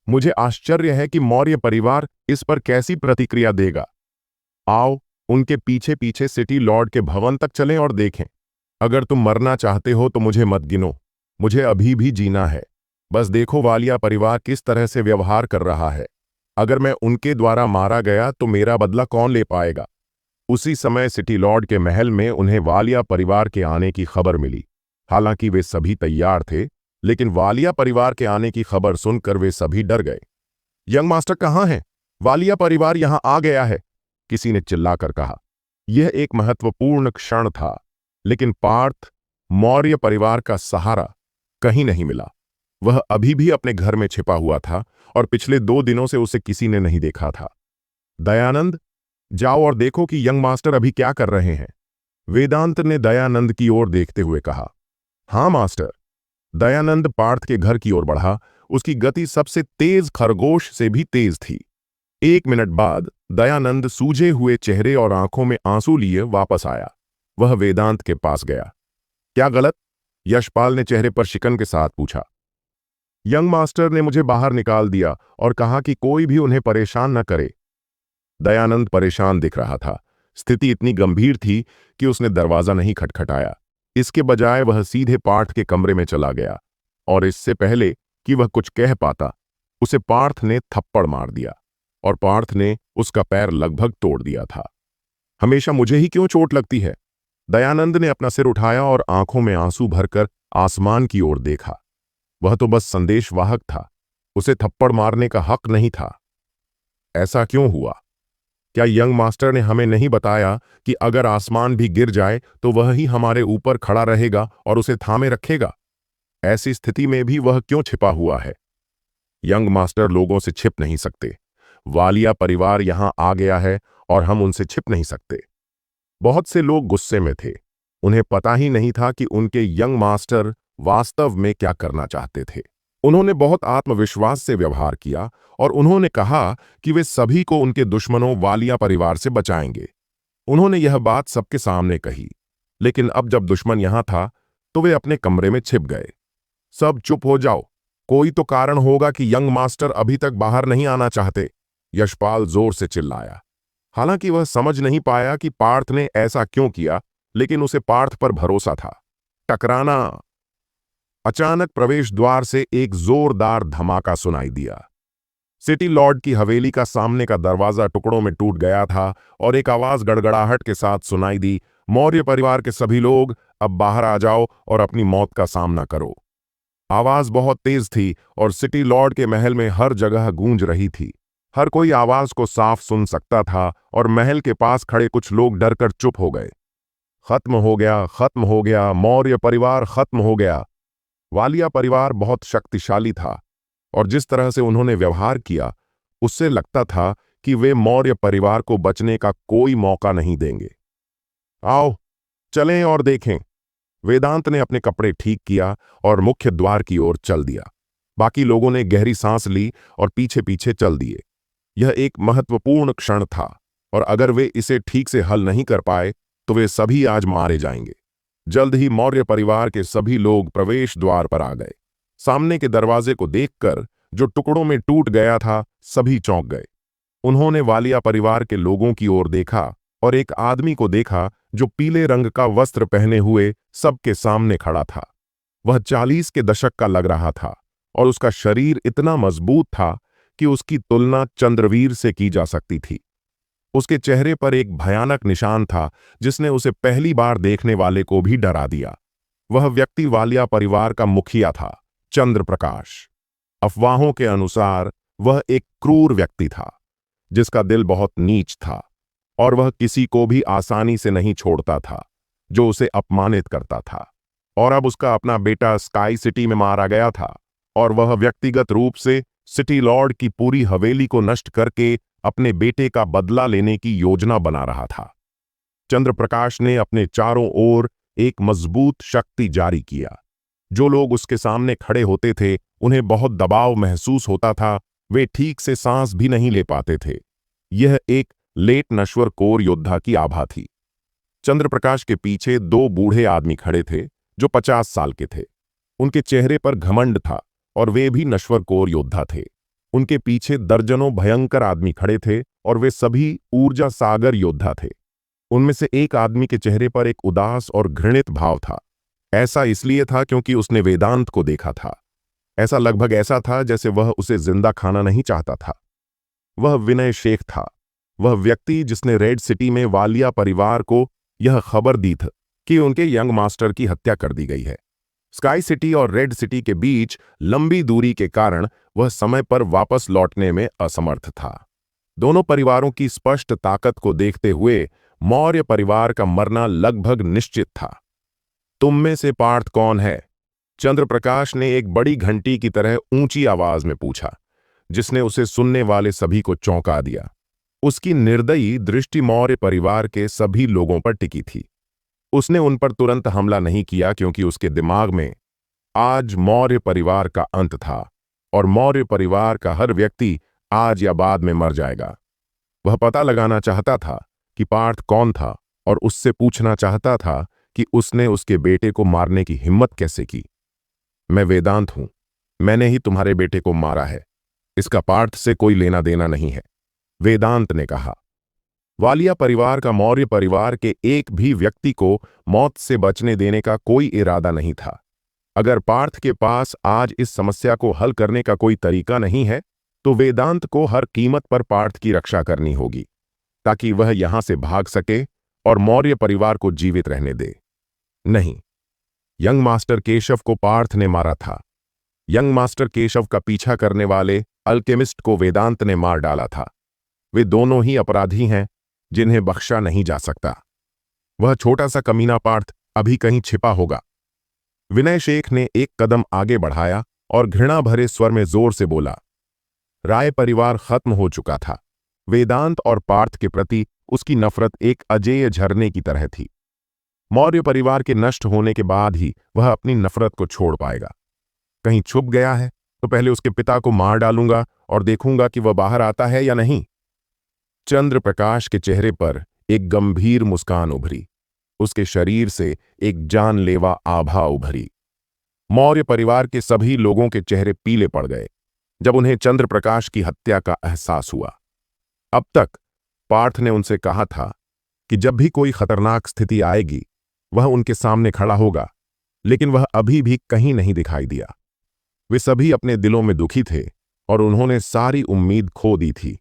मुझे आश्चर्य है कि मौर्य परिवार इस पर कैसी प्रतिक्रिया देगा। आओ, उनके पीछे पीछे सिटी लॉर्ड के भवन तक चलें और देखें। अगर तुम मरना चाहते हो तो मुझे मत गिनो। मुझे अभी भी जीना है। बस देखो वालिया परिवार किस तरह से व्यवहार कर रहा है। अगर मैं उनके द्वारा मारा गया तो मेरा बदला कौन ले पाएगा? उसी समय सिटी लॉर्ड के महल में उन्हें वालिया परिवार के आने की खबर मिली। हालांकि वे सभी तैयार थे, लेकिन वालिया परिवार के आने की खबर सुनकर वे सभी डर गए। यंग मास्टर कहाँ हैं? वालिया परिवार यहां आ गया है, किसी ने चिल्लाकर कहा। यह एक महत्वपूर्ण क्षण था, लेकिन पार्थ मौर्य परिवार का सहारा कहीं नहीं मिला। वह अभी भी अपने घर में छिपा हुआ था और पिछले 2 दिनों से उसे किसी ने नहीं देखा था। दयानंद, जाओ और देखो कि यंग मास्टर अभी क्या कर रहे हैं, वेदांत ने दयानंद की ओर देखते हुए कहा। हाँ मास्टर। दयानंद पार्थ के घर की ओर बढ़ा। उसकी गति सबसे तेज खरगोश से भी तेज थी। 1 मिनट बाद दयानंद सूजे हुए चेहरे और आंखों में आंसू लिए वापस आया। वह वेदांत के पास गया। क्या गलत? यशपाल ने चेहरे पर शिकन के साथ पूछा। यंग मास्टर ने मुझे बाहर निकाल दिया और कहा कि कोई भी उन्हें परेशान न करे। दयानंद परेशान दिख रहा था। स्थिति इतनी गंभीर थी कि उसने दरवाजा नहीं खटखटाया। इसके बजाय वह सीधे पार्थ के कमरे में चला गया और इससे पहले कि वह कुछ कह पाता, उसे पार्थ ने थप्पड़ मार दिया और पार्थ ने उसका पैर लगभग तोड़ दिया था। हमेशा मुझे ही क्यों चोट लगती है? दयानंद ने अपना सिर उठाया और आंखों में आंसू भरकर आसमान की ओर देखा। वह तो बस संदेशवाहक था, उसे थप्पड़ मारने का हक नहीं था। ऐसा क्यों हुआ? क्या यंग मास्टर ने हमें नहीं बताया कि अगर आसमान भी गिर जाए तो वह ही हमारे ऊपर खड़ा रहेगा और उसे थामे रखेगा? ऐसी स्थिति में भी वह क्यों छिपा हुआ है? यंग मास्टर लोगों से छिप नहीं सकते। वालिया परिवार यहां आ गया है और हम उनसे छिप नहीं सकते। बहुत से लोग गुस्से में थे। उन्हें पता ही नहीं था कि उनके यंग मास्टर वास्तव में क्या करना चाहते थे। उन्होंने बहुत आत्मविश्वास से व्यवहार किया और उन्होंने कहा कि वे सभी को उनके दुश्मनों वालिया परिवार से बचाएंगे। उन्होंने यह बात सबके सामने कही, लेकिन अब जब दुश्मन यहां था तो वे अपने कमरे में छिप गए। सब चुप हो जाओ, कोई तो कारण होगा कि यंग मास्टर अभी तक बाहर नहीं आना चाहते, यशपाल जोर से चिल्लाया। हालांकि वह समझ नहीं पाया कि पार्थ ने ऐसा क्यों किया, लेकिन उसे पार्थ पर भरोसा था। टकराना। अचानक प्रवेश द्वार से एक जोरदार धमाका सुनाई दिया। सिटी लॉर्ड की हवेली का सामने का दरवाजा टुकड़ों में टूट गया था और एक आवाज गड़गड़ाहट के साथ सुनाई दी, मौर्य परिवार के सभी लोग अब बाहर आ जाओ और अपनी मौत का सामना करो। आवाज बहुत तेज थी और सिटी लॉर्ड के महल में हर जगह गूंज रही थी। हर कोई आवाज को साफ सुन सकता था और महल के पास खड़े कुछ लोग डरकर चुप हो गए। खत्म हो गया, खत्म हो गया, मौर्य परिवार खत्म हो गया। वालिया परिवार बहुत शक्तिशाली था और जिस तरह से उन्होंने व्यवहार किया, उससे लगता था कि वे मौर्य परिवार को बचने का कोई मौका नहीं देंगे। आओ चलें और देखें। वेदांत ने अपने कपड़े ठीक किया और मुख्य द्वार की ओर चल दिया। बाकी लोगों ने गहरी सांस ली और पीछे पीछे चल दिए। यह एक महत्वपूर्ण क्षण था और अगर वे इसे ठीक से हल नहीं कर पाए तो वे सभी आज मारे जाएंगे। जल्द ही मौर्य परिवार के सभी लोग प्रवेश द्वार पर आ गए। सामने के दरवाजे को देखकर, जो टुकड़ों में टूट गया था, सभी चौंक गए। उन्होंने वालिया परिवार के लोगों की ओर देखा और एक आदमी को देखा जो पीले रंग का वस्त्र पहने हुए सबके सामने खड़ा था। वह 40 के दशक का लग रहा था और उसका शरीर इतना मजबूत था कि उसकी तुलना चंद्रवीर से की जा सकती थी। उसके चेहरे पर एक भयानक निशान था जिसने उसे पहली बार देखने वाले को भी डरा दिया। वह व्यक्ति वालिया परिवार का मुखिया था, चंद्र प्रकाश। अफवाहों के अनुसार वह एक क्रूर व्यक्ति था जिसका दिल बहुत नीच था और वह किसी को भी आसानी से नहीं छोड़ता था जो उसे अपमानित करता था। और अब उसका अपना बेटा स्काई सिटी में मारा गया था और वह व्यक्तिगत रूप से सिटी लॉर्ड की पूरी हवेली को नष्ट करके अपने बेटे का बदला लेने की योजना बना रहा था। चंद्रप्रकाश ने अपने चारों ओर एक मजबूत शक्ति जारी किया। जो लोग उसके सामने खड़े होते थे उन्हें बहुत दबाव महसूस होता था, वे ठीक से सांस भी नहीं ले पाते थे। यह एक लेट नश्वर कोर योद्धा की आभा थी। चंद्रप्रकाश के पीछे 2 बूढ़े आदमी खड़े थे जो 50 साल के थे। उनके चेहरे पर घमंड था और वे भी नश्वर कोर योद्धा थे। उनके पीछे दर्जनों भयंकर आदमी खड़े थे और वे सभी ऊर्जा सागर योद्धा थे। उनमें से एक आदमी के चेहरे पर एक उदास और घृणित भाव था। ऐसा इसलिए था क्योंकि उसने वेदांत को देखा था। ऐसा लगभग ऐसा था जैसे वह उसे जिंदा खाना नहीं चाहता था। वह विनय शेख था। वह व्यक्ति जिसने रेड सिटी में वालिया परिवार को यह खबर दी थी कि उनके यंग मास्टर की हत्या कर दी गई है। स्काई सिटी और रेड सिटी के बीच लंबी दूरी के कारण वह समय पर वापस लौटने में असमर्थ था। दोनों परिवारों की स्पष्ट ताकत को देखते हुए मौर्य परिवार का मरना लगभग निश्चित था। तुम में से पार्थ कौन है? चंद्रप्रकाश ने एक बड़ी घंटी की तरह ऊंची आवाज में पूछा, जिसने उसे सुनने वाले सभी को चौंका दिया। उसकी निर्दयी दृष्टि मौर्य परिवार के सभी लोगों पर टिकी थी। उसने उन पर तुरंत हमला नहीं किया क्योंकि उसके दिमाग में आज मौर्य परिवार का अंत था और मौर्य परिवार का हर व्यक्ति आज या बाद में मर जाएगा। वह पता लगाना चाहता था कि पार्थ कौन था और उससे पूछना चाहता था कि उसने उसके बेटे को मारने की हिम्मत कैसे की। मैं वेदांत हूं, मैंने ही तुम्हारे बेटे को मारा है, इसका पार्थ से कोई लेना देना नहीं है, वेदांत ने कहा। वालिया परिवार का मौर्य परिवार के एक भी व्यक्ति को मौत से बचने देने का कोई इरादा नहीं था। अगर पार्थ के पास आज इस समस्या को हल करने का कोई तरीका नहीं है तो वेदांत को हर कीमत पर पार्थ की रक्षा करनी होगी ताकि वह यहां से भाग सके और मौर्य परिवार को जीवित रहने दे। नहीं, यंग मास्टर केशव को पार्थ ने मारा था। यंग मास्टर केशव का पीछा करने वाले अल्केमिस्ट को वेदांत ने मार डाला था। वे दोनों ही अपराधी हैं जिन्हें बख्शा नहीं जा सकता। वह छोटा सा कमीना पार्थ अभी कहीं छिपा होगा। विनय शेख ने एक कदम आगे बढ़ाया और घृणा भरे स्वर में जोर से बोला। राय परिवार खत्म हो चुका था। वेदांत और पार्थ के प्रति उसकी नफरत एक अजेय झरने की तरह थी। मौर्य परिवार के नष्ट होने के बाद ही वह अपनी नफरत को छोड़ पाएगा। कहीं छुप गया है तो पहले उसके पिता को मार डालूंगा और देखूंगा कि वह बाहर आता है या नहीं। चंद्रप्रकाश के चेहरे पर एक गंभीर मुस्कान उभरी। उसके शरीर से एक जानलेवा आभा उभरी। मौर्य परिवार के सभी लोगों के चेहरे पीले पड़ गए जब उन्हें चंद्रप्रकाश की हत्या का एहसास हुआ। अब तक पार्थ ने उनसे कहा था कि जब भी कोई खतरनाक स्थिति आएगी वह उनके सामने खड़ा होगा, लेकिन वह अभी भी कहीं नहीं दिखाई दिया। वे सभी अपने दिलों में दुखी थे और उन्होंने सारी उम्मीद खो दी थी।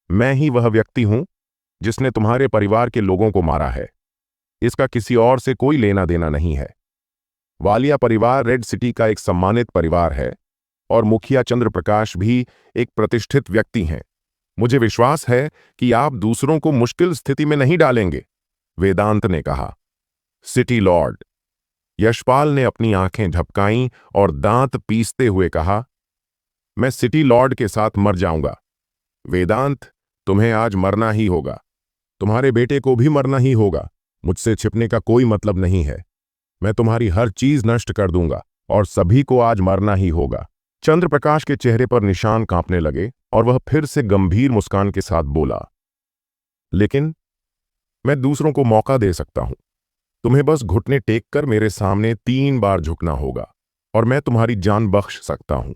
मैं ही वह व्यक्ति हूं जिसने तुम्हारे परिवार के लोगों को मारा है, इसका किसी और से कोई लेना देना नहीं है। वालिया परिवार रेड सिटी का एक सम्मानित परिवार है और मुखिया चंद्रप्रकाश भी एक प्रतिष्ठित व्यक्ति हैं। मुझे विश्वास है कि आप दूसरों को मुश्किल स्थिति में नहीं डालेंगे, वेदांत ने कहा। सिटी लॉर्ड, यशपाल ने अपनी आंखें झपकाईं और दांत पीसते हुए कहा, मैं सिटी लॉर्ड के साथ मर जाऊंगा। वेदांत, तुम्हें आज मरना ही होगा। तुम्हारे बेटे को भी मरना ही होगा। मुझसे छिपने का कोई मतलब नहीं है। मैं तुम्हारी हर चीज नष्ट कर दूंगा और सभी को आज मरना ही होगा। चंद्रप्रकाश के चेहरे पर निशान कांपने लगे और वह फिर से गंभीर मुस्कान के साथ बोला, लेकिन मैं दूसरों को मौका दे सकता हूं। तुम्हें बस घुटने टेक कर मेरे सामने 3 बार झुकना होगा और मैं तुम्हारी जान बख्श सकता हूं।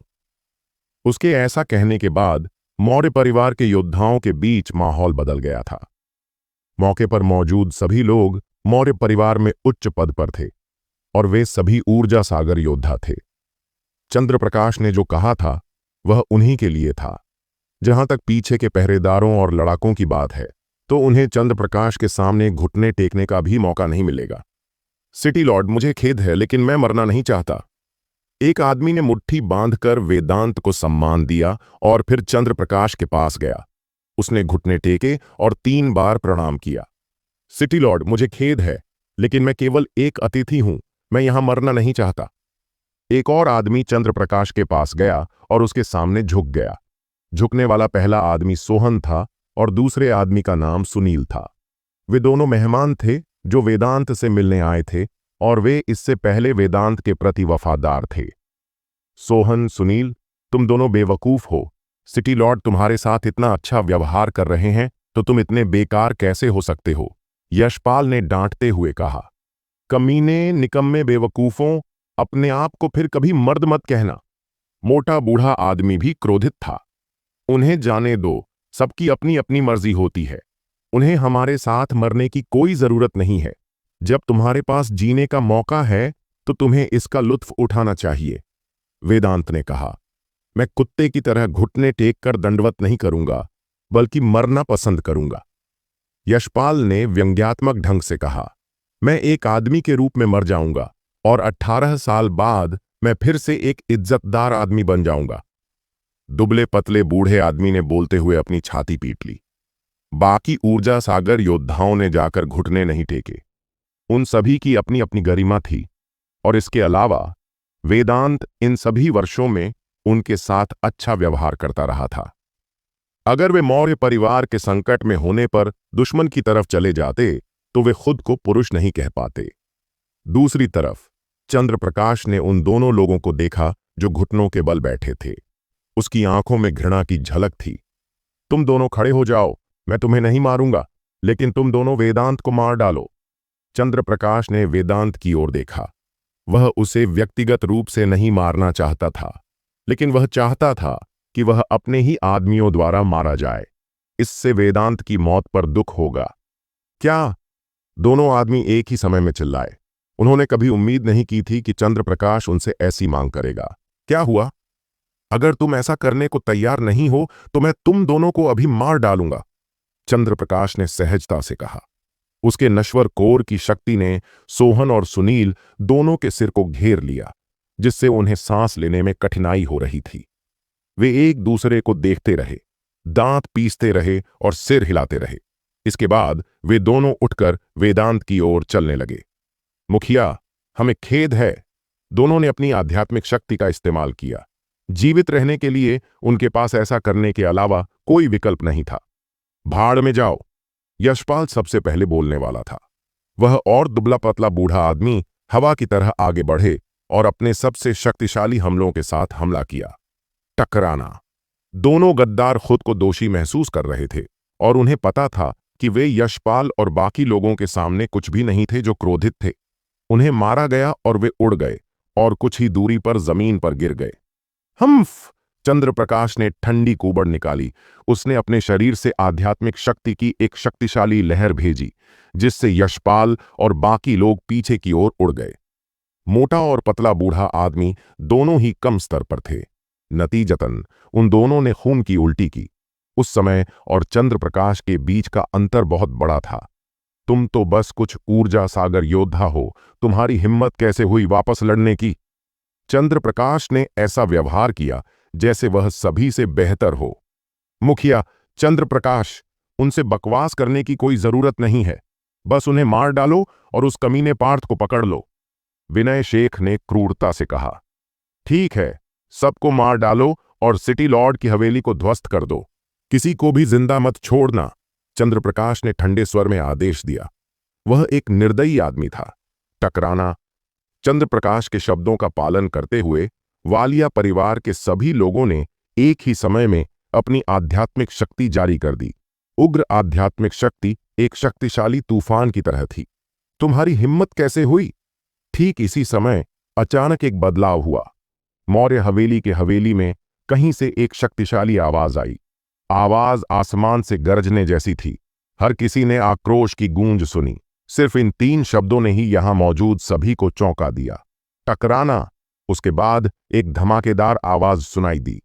उसके ऐसा कहने के बाद मौर्य परिवार के योद्धाओं के बीच माहौल बदल गया था। मौके पर मौजूद सभी लोग मौर्य परिवार में उच्च पद पर थे और वे सभी ऊर्जा सागर योद्धा थे। चंद्रप्रकाश ने जो कहा था वह उन्हीं के लिए था। जहां तक पीछे के पहरेदारों और लड़ाकों की बात है तो उन्हें चंद्रप्रकाश के सामने घुटने टेकने का भी मौका नहीं मिलेगा। सिटी लॉर्ड, मुझे खेद है लेकिन मैं मरना नहीं चाहता। एक आदमी ने मुट्ठी बांधकर वेदांत को सम्मान दिया और फिर चंद्रप्रकाश के पास गया। उसने घुटने टेके और 3 बार प्रणाम किया। सिटी लॉर्ड, मुझे खेद है लेकिन मैं केवल एक अतिथि हूं, मैं यहां मरना नहीं चाहता। एक और आदमी चंद्रप्रकाश के पास गया और उसके सामने झुक गया। झुकने वाला पहला आदमी सोहन था और दूसरे आदमी का नाम सुनील था। वे दोनों मेहमान थे जो वेदांत से मिलने आए थे और वे इससे पहले वेदांत के प्रति वफादार थे। सोहन, सुनील, तुम दोनों बेवकूफ हो। सिटी लॉर्ड तुम्हारे साथ इतना अच्छा व्यवहार कर रहे हैं तो तुम इतने बेकार कैसे हो सकते हो, यशपाल ने डांटते हुए कहा। कमीने, निकम्मे बेवकूफों, अपने आप को फिर कभी मर्द मत कहना। मोटा बूढ़ा आदमी भी क्रोधित था। उन्हें जाने दो, सबकी अपनी अपनी मर्जी होती है। उन्हें हमारे साथ मरने की कोई जरूरत नहीं है। जब तुम्हारे पास जीने का मौका है तो तुम्हें इसका लुत्फ उठाना चाहिए, वेदांत ने कहा। मैं कुत्ते की तरह घुटने टेक कर दंडवत नहीं करूंगा। बल्कि मरना पसंद करूंगा। यशपाल ने व्यंग्यात्मक ढंग से कहा, मैं एक आदमी के रूप में मर जाऊंगा और 18 साल बाद मैं फिर से एक इज्जतदार आदमी बन जाऊंगा। दुबले पतले बूढ़े आदमी ने बोलते हुए अपनी छाती पीट ली। बाकी ऊर्जा सागर योद्धाओं ने जाकर घुटने नहीं टेके। उन सभी की अपनी अपनी गरिमा थी, और इसके अलावा वेदांत इन सभी वर्षों में उनके साथ अच्छा व्यवहार करता रहा था। अगर वे मौर्य परिवार के संकट में होने पर दुश्मन की तरफ चले जाते तो वे खुद को पुरुष नहीं कह पाते। दूसरी तरफ चंद्रप्रकाश ने उन दोनों लोगों को देखा जो घुटनों के बल बैठे थे। उसकी आंखों में घृणा की झलक थी। तुम दोनों खड़े हो जाओ, मैं तुम्हें नहीं मारूंगा, लेकिन तुम दोनों वेदांत को मार डालो। चंद्रप्रकाश ने वेदांत की ओर देखा। वह उसे व्यक्तिगत रूप से नहीं मारना चाहता था, लेकिन वह चाहता था कि वह अपने ही आदमियों द्वारा मारा जाए। इससे वेदांत की मौत पर दुख होगा। क्या? दोनों आदमी एक ही समय में चिल्लाए। उन्होंने कभी उम्मीद नहीं की थी कि चंद्रप्रकाश उनसे ऐसी मांग करेगा। क्या हुआ? अगर तुम ऐसा करने को तैयार नहीं हो तो मैं तुम दोनों को अभी मार डालूंगा, चंद्रप्रकाश ने सहजता से कहा। उसके नश्वर कोर की शक्ति ने सोहन और सुनील दोनों के सिर को घेर लिया, जिससे उन्हें सांस लेने में कठिनाई हो रही थी। वे एक दूसरे को देखते रहे, दांत पीसते रहे और सिर हिलाते रहे। इसके बाद वे दोनों उठकर वेदांत की ओर चलने लगे। मुखिया, हमें खेद है। दोनों ने अपनी आध्यात्मिक शक्ति का इस्तेमाल किया। जीवित रहने के लिए उनके पास ऐसा करने के अलावा कोई विकल्प नहीं था। भाड़ में जाओ। यशपाल सबसे पहले बोलने वाला था। वह और दुबला पतला बूढ़ा आदमी हवा की तरह आगे बढ़े और अपने सबसे शक्तिशाली हमलों के साथ हमला किया। टकराना। दोनों गद्दार खुद को दोषी महसूस कर रहे थे और उन्हें पता था कि वे यशपाल और बाकी लोगों के सामने कुछ भी नहीं थे जो क्रोधित थे। उन्हें मारा गया और वे उड़ गए और कुछ ही दूरी पर जमीन पर गिर गए। हम्फ! चंद्रप्रकाश ने ठंडी कूबड़ निकाली। उसने अपने शरीर से आध्यात्मिक शक्ति की एक शक्तिशाली लहर भेजी, जिससे यशपाल और बाकी लोग पीछे की ओर उड़ गए। मोटा और पतला बूढ़ा आदमी दोनों ही कम स्तर पर थे। नतीजतन उन दोनों ने खून की उल्टी की। उस समय और चंद्रप्रकाश के बीच का अंतर बहुत बड़ा था। तुम तो बस कुछ ऊर्जा सागर योद्धा हो, तुम्हारी हिम्मत कैसे हुई वापस लड़ने की? चंद्रप्रकाश ने ऐसा व्यवहार किया जैसे वह सभी से बेहतर हो। मुखिया, चंद्रप्रकाश, उनसे बकवास करने की कोई जरूरत नहीं है। बस उन्हें मार डालो और उस कमीने पार्थ को पकड़ लो, विनय शेख ने क्रूरता से कहा। ठीक है, सबको मार डालो और सिटी लॉर्ड की हवेली को ध्वस्त कर दो। किसी को भी जिंदा मत छोड़ना, चंद्रप्रकाश ने ठंडे स्वर में आदेश दिया। वह एक निर्दयी आदमी था। टकराना। चंद्रप्रकाश के शब्दों का पालन करते हुए वालिया परिवार के सभी लोगों ने एक ही समय में अपनी आध्यात्मिक शक्ति जारी कर दी। उग्र आध्यात्मिक शक्ति एक शक्तिशाली तूफान की तरह थी। तुम्हारी हिम्मत कैसे हुई? ठीक इसी समय अचानक एक बदलाव हुआ। मौर्य हवेली के हवेली में कहीं से एक शक्तिशाली आवाज आई। आवाज आसमान से गरजने जैसी थी। हर किसी ने आक्रोश की गूंज सुनी। सिर्फ इन 3 शब्दों ने ही यहां मौजूद सभी को चौंका दिया। टकराना। उसके बाद एक धमाकेदार आवाज सुनाई दी।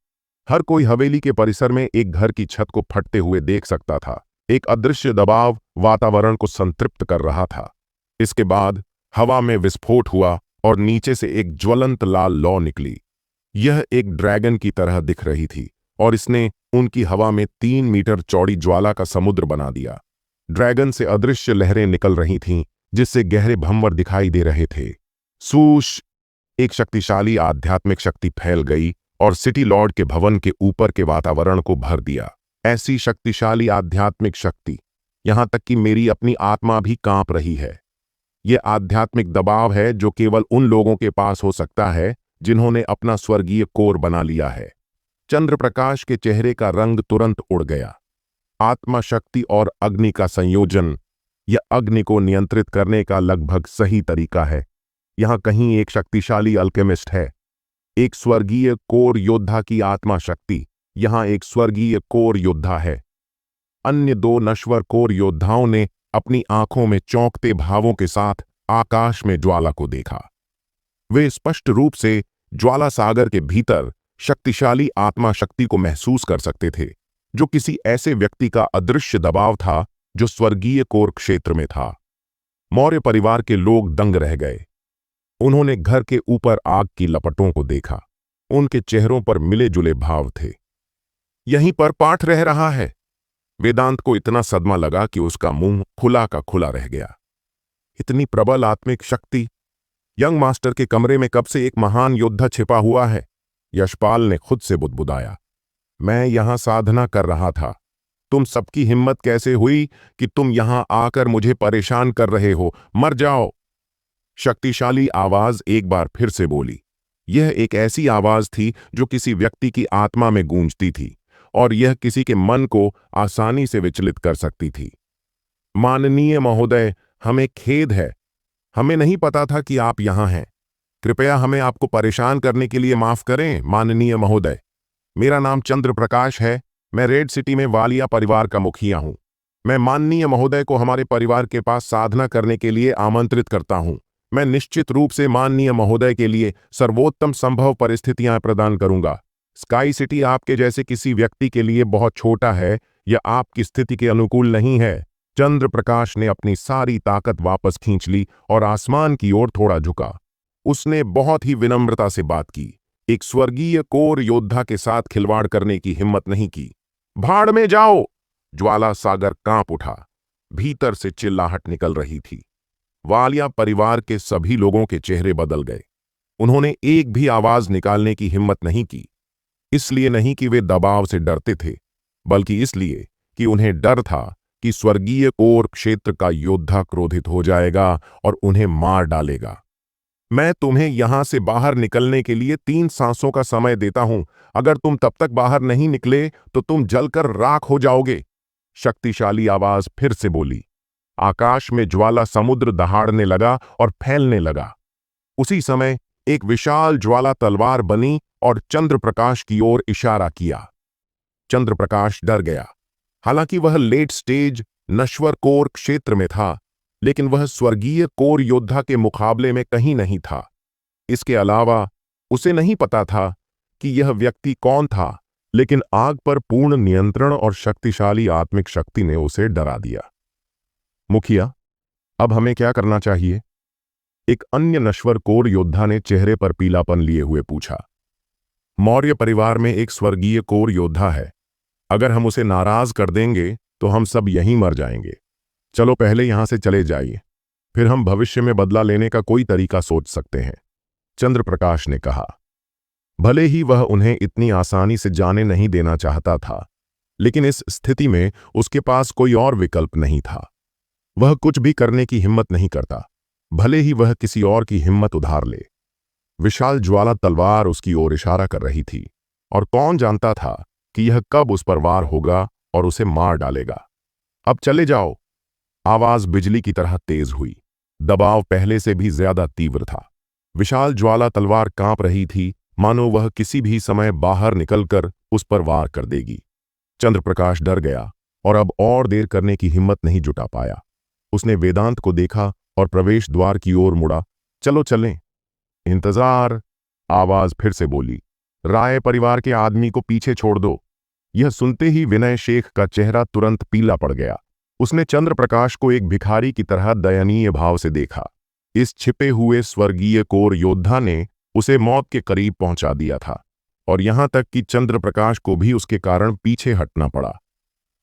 हर कोई हवेली के परिसर में एक घर की छत को फटते हुए देख सकता था। एक अदृश्य दबाव वातावरण को संतृप्त कर रहा था। इसके बाद हवा में विस्फोट हुआ और नीचे से एक ज्वलंत लाल लौ निकली। यह एक ड्रैगन की तरह दिख रही थी और इसने उनकी हवा में 3 मीटर चौड़ी ज्वाला का समुद्र बना दिया। ड्रैगन से अदृश्य लहरें निकल रही थीं, जिससे गहरे भंवर दिखाई दे रहे थे। सूश! एक शक्तिशाली आध्यात्मिक शक्ति फैल गई और सिटी लॉर्ड के भवन के ऊपर के वातावरण को भर दिया। ऐसी शक्तिशाली आध्यात्मिक शक्ति, यहां तक कि मेरी अपनी आत्मा भी कांप रही है। यह आध्यात्मिक दबाव है जो केवल उन लोगों के पास हो सकता है जिन्होंने अपना स्वर्गीय कोर बना लिया है। चंद्रप्रकाश के चेहरे का रंग तुरंत उड़ गया। आत्मा शक्ति और अग्नि का संयोजन, यह अग्नि को नियंत्रित करने का लगभग सही तरीका है। यहां कहीं एक शक्तिशाली अल्केमिस्ट है। एक स्वर्गीय कोर योद्धा की आत्मा शक्ति, यहां एक स्वर्गीय कोर योद्धा है। अन्य 2 नश्वर कोर योद्धाओं ने अपनी आंखों में चौंकते भावों के साथ आकाश में ज्वाला को देखा। वे स्पष्ट रूप से ज्वाला सागर के भीतर शक्तिशाली आत्मा शक्ति को महसूस कर सकते थे, जो किसी ऐसे व्यक्ति का अदृश्य दबाव था जो स्वर्गीय कोर क्षेत्र में था। मौर्य परिवार के लोग दंग रह गए। उन्होंने घर के ऊपर आग की लपटों को देखा। उनके चेहरों पर मिले जुले भाव थे। यहीं पर पाठ रह रहा है। वेदांत को इतना सदमा लगा कि उसका मुंह खुला का खुला रह गया। इतनी प्रबल आत्मिक शक्ति! यंग मास्टर के कमरे में कब से एक महान योद्धा छिपा हुआ है। यशपाल ने खुद से बुदबुदाया। मैं यहां साधना कर रहा था। तुम सबकी हिम्मत कैसे हुई कि तुम यहां आकर मुझे परेशान कर रहे हो? मर जाओ! शक्तिशाली आवाज एक बार फिर से बोली। यह एक ऐसी आवाज थी जो किसी व्यक्ति की आत्मा में गूंजती थी और यह किसी के मन को आसानी से विचलित कर सकती थी। माननीय महोदय, हमें खेद है। हमें नहीं पता था कि आप यहां हैं। कृपया हमें आपको परेशान करने के लिए माफ करें, माननीय महोदय। मेरा नाम चंद्र प्रकाश है। मैं रेड सिटी में वालिया परिवार का मुखिया हूं। मैं माननीय महोदय को हमारे परिवार के पास साधना करने के लिए आमंत्रित करता हूं। मैं निश्चित रूप से माननीय महोदय के लिए सर्वोत्तम संभव परिस्थितियां प्रदान करूंगा। स्काई सिटी आपके जैसे किसी व्यक्ति के लिए बहुत छोटा है या आपकी स्थिति के अनुकूल नहीं है। चंद्र प्रकाश ने अपनी सारी ताकत वापस खींच ली और आसमान की ओर थोड़ा झुका। उसने बहुत ही विनम्रता से बात की। एक स्वर्गीय कोर योद्धा के साथ खिलवाड़ करने की हिम्मत नहीं की। भाड़ में जाओ! ज्वाला सागर कांप उठा। भीतर से चिल्लाहट निकल रही थी। वालिया परिवार के सभी लोगों के चेहरे बदल गए। उन्होंने एक भी आवाज निकालने की हिम्मत नहीं की। इसलिए नहीं कि वे दबाव से डरते थे, बल्कि इसलिए कि उन्हें डर था कि स्वर्गीय कोर क्षेत्र का योद्धा क्रोधित हो जाएगा और उन्हें मार डालेगा। मैं तुम्हें यहां से बाहर निकलने के लिए 3 सांसों का समय देता हूं। अगर तुम तब तक बाहर नहीं निकले तो तुम जलकर राख हो जाओगे। शक्तिशाली आवाज फिर से बोली। आकाश में ज्वाला समुद्र दहाड़ने लगा और फैलने लगा। उसी समय एक विशाल ज्वाला तलवार बनी और चंद्रप्रकाश की ओर इशारा किया। चंद्रप्रकाश डर गया। हालांकि वह लेट स्टेज नश्वर कोर क्षेत्र में था, लेकिन वह स्वर्गीय कोर योद्धा के मुकाबले में कहीं नहीं था। इसके अलावा उसे नहीं पता था कि यह व्यक्ति कौन था, लेकिन आग पर पूर्ण नियंत्रण और शक्तिशाली आत्मिक शक्ति ने उसे डरा दिया। मुखिया, अब हमें क्या करना चाहिए? एक अन्य नश्वर कोर योद्धा ने चेहरे पर पीलापन लिए हुए पूछा। मौर्य परिवार में एक स्वर्गीय कोर योद्धा है। अगर हम उसे नाराज कर देंगे तो हम सब यहीं मर जाएंगे। चलो पहले यहां से चले जाइए, फिर हम भविष्य में बदला लेने का कोई तरीका सोच सकते हैं, चंद्रप्रकाश ने कहा। भले ही वह उन्हें इतनी आसानी से जाने नहीं देना चाहता था, लेकिन इस स्थिति में उसके पास कोई और विकल्प नहीं था। वह कुछ भी करने की हिम्मत नहीं करता, भले ही वह किसी और की हिम्मत उधार ले। विशाल ज्वाला तलवार उसकी ओर इशारा कर रही थी, और कौन जानता था कि यह कब उस पर वार होगा और उसे मार डालेगा। अब चले जाओ! आवाज बिजली की तरह तेज हुई। दबाव पहले से भी ज्यादा तीव्र था। विशाल ज्वाला तलवार कांप रही थी, मानो वह किसी भी समय बाहर निकलकर उस पर वार कर देगी। चंद्रप्रकाश डर गया और अब और देर करने की हिम्मत नहीं जुटा पाया। उसने वेदांत को देखा और प्रवेश द्वार की ओर मुड़ा। चलो चलें। इंतजार! आवाज फिर से बोली। राय परिवार के आदमी को पीछे छोड़ दो। यह सुनते ही विनय शेख का चेहरा तुरंत पीला पड़ गया। उसने चंद्रप्रकाश को एक भिखारी की तरह दयनीय भाव से देखा। इस छिपे हुए स्वर्गीय कोर योद्धा ने उसे मौत के करीब पहुंचा दिया था, और यहां तक कि चंद्रप्रकाश को भी उसके कारण पीछे हटना पड़ा।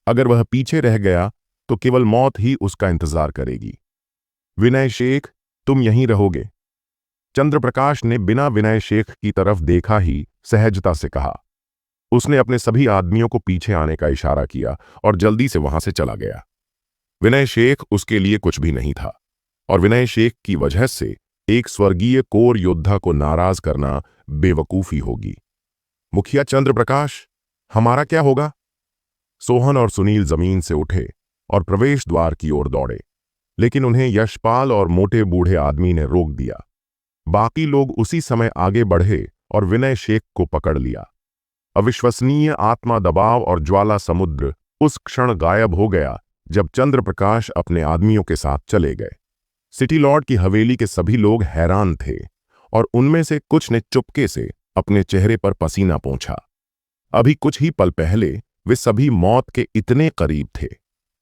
अगर वह पीछे रह गया तो केवल मौत ही उसका इंतजार करेगी। विनय शेख, तुम यहीं रहोगे? चंद्रप्रकाश ने बिना विनय शेख की तरफ देखा ही सहजता से कहा। उसने अपने सभी आदमियों को पीछे आने का इशारा किया और जल्दी से वहां से चला गया। विनय शेख उसके लिए कुछ भी नहीं था, और विनय शेख की वजह से एक स्वर्गीय कोर योद्धा को नाराज करना बेवकूफी होगी। मुखिया चंद्रप्रकाश, हमारा क्या होगा? सोहन और सुनील जमीन से उठे और प्रवेश द्वार की ओर दौड़े, लेकिन उन्हें यशपाल और मोटे बूढ़े आदमी ने रोक दिया। बाकी लोग उसी समय आगे बढ़े और विनय शेख को पकड़ लिया। अविश्वसनीय आत्मा दबाव और ज्वाला समुद्र उस क्षण गायब हो गया जब चंद्रप्रकाश अपने आदमियों के साथ चले गए। सिटी लॉर्ड की हवेली के सभी लोग हैरान थे, और उनमें से कुछ ने चुपके से अपने चेहरे पर पसीना पोंछा। अभी कुछ ही पल पहले वे सभी मौत के इतने करीब थे।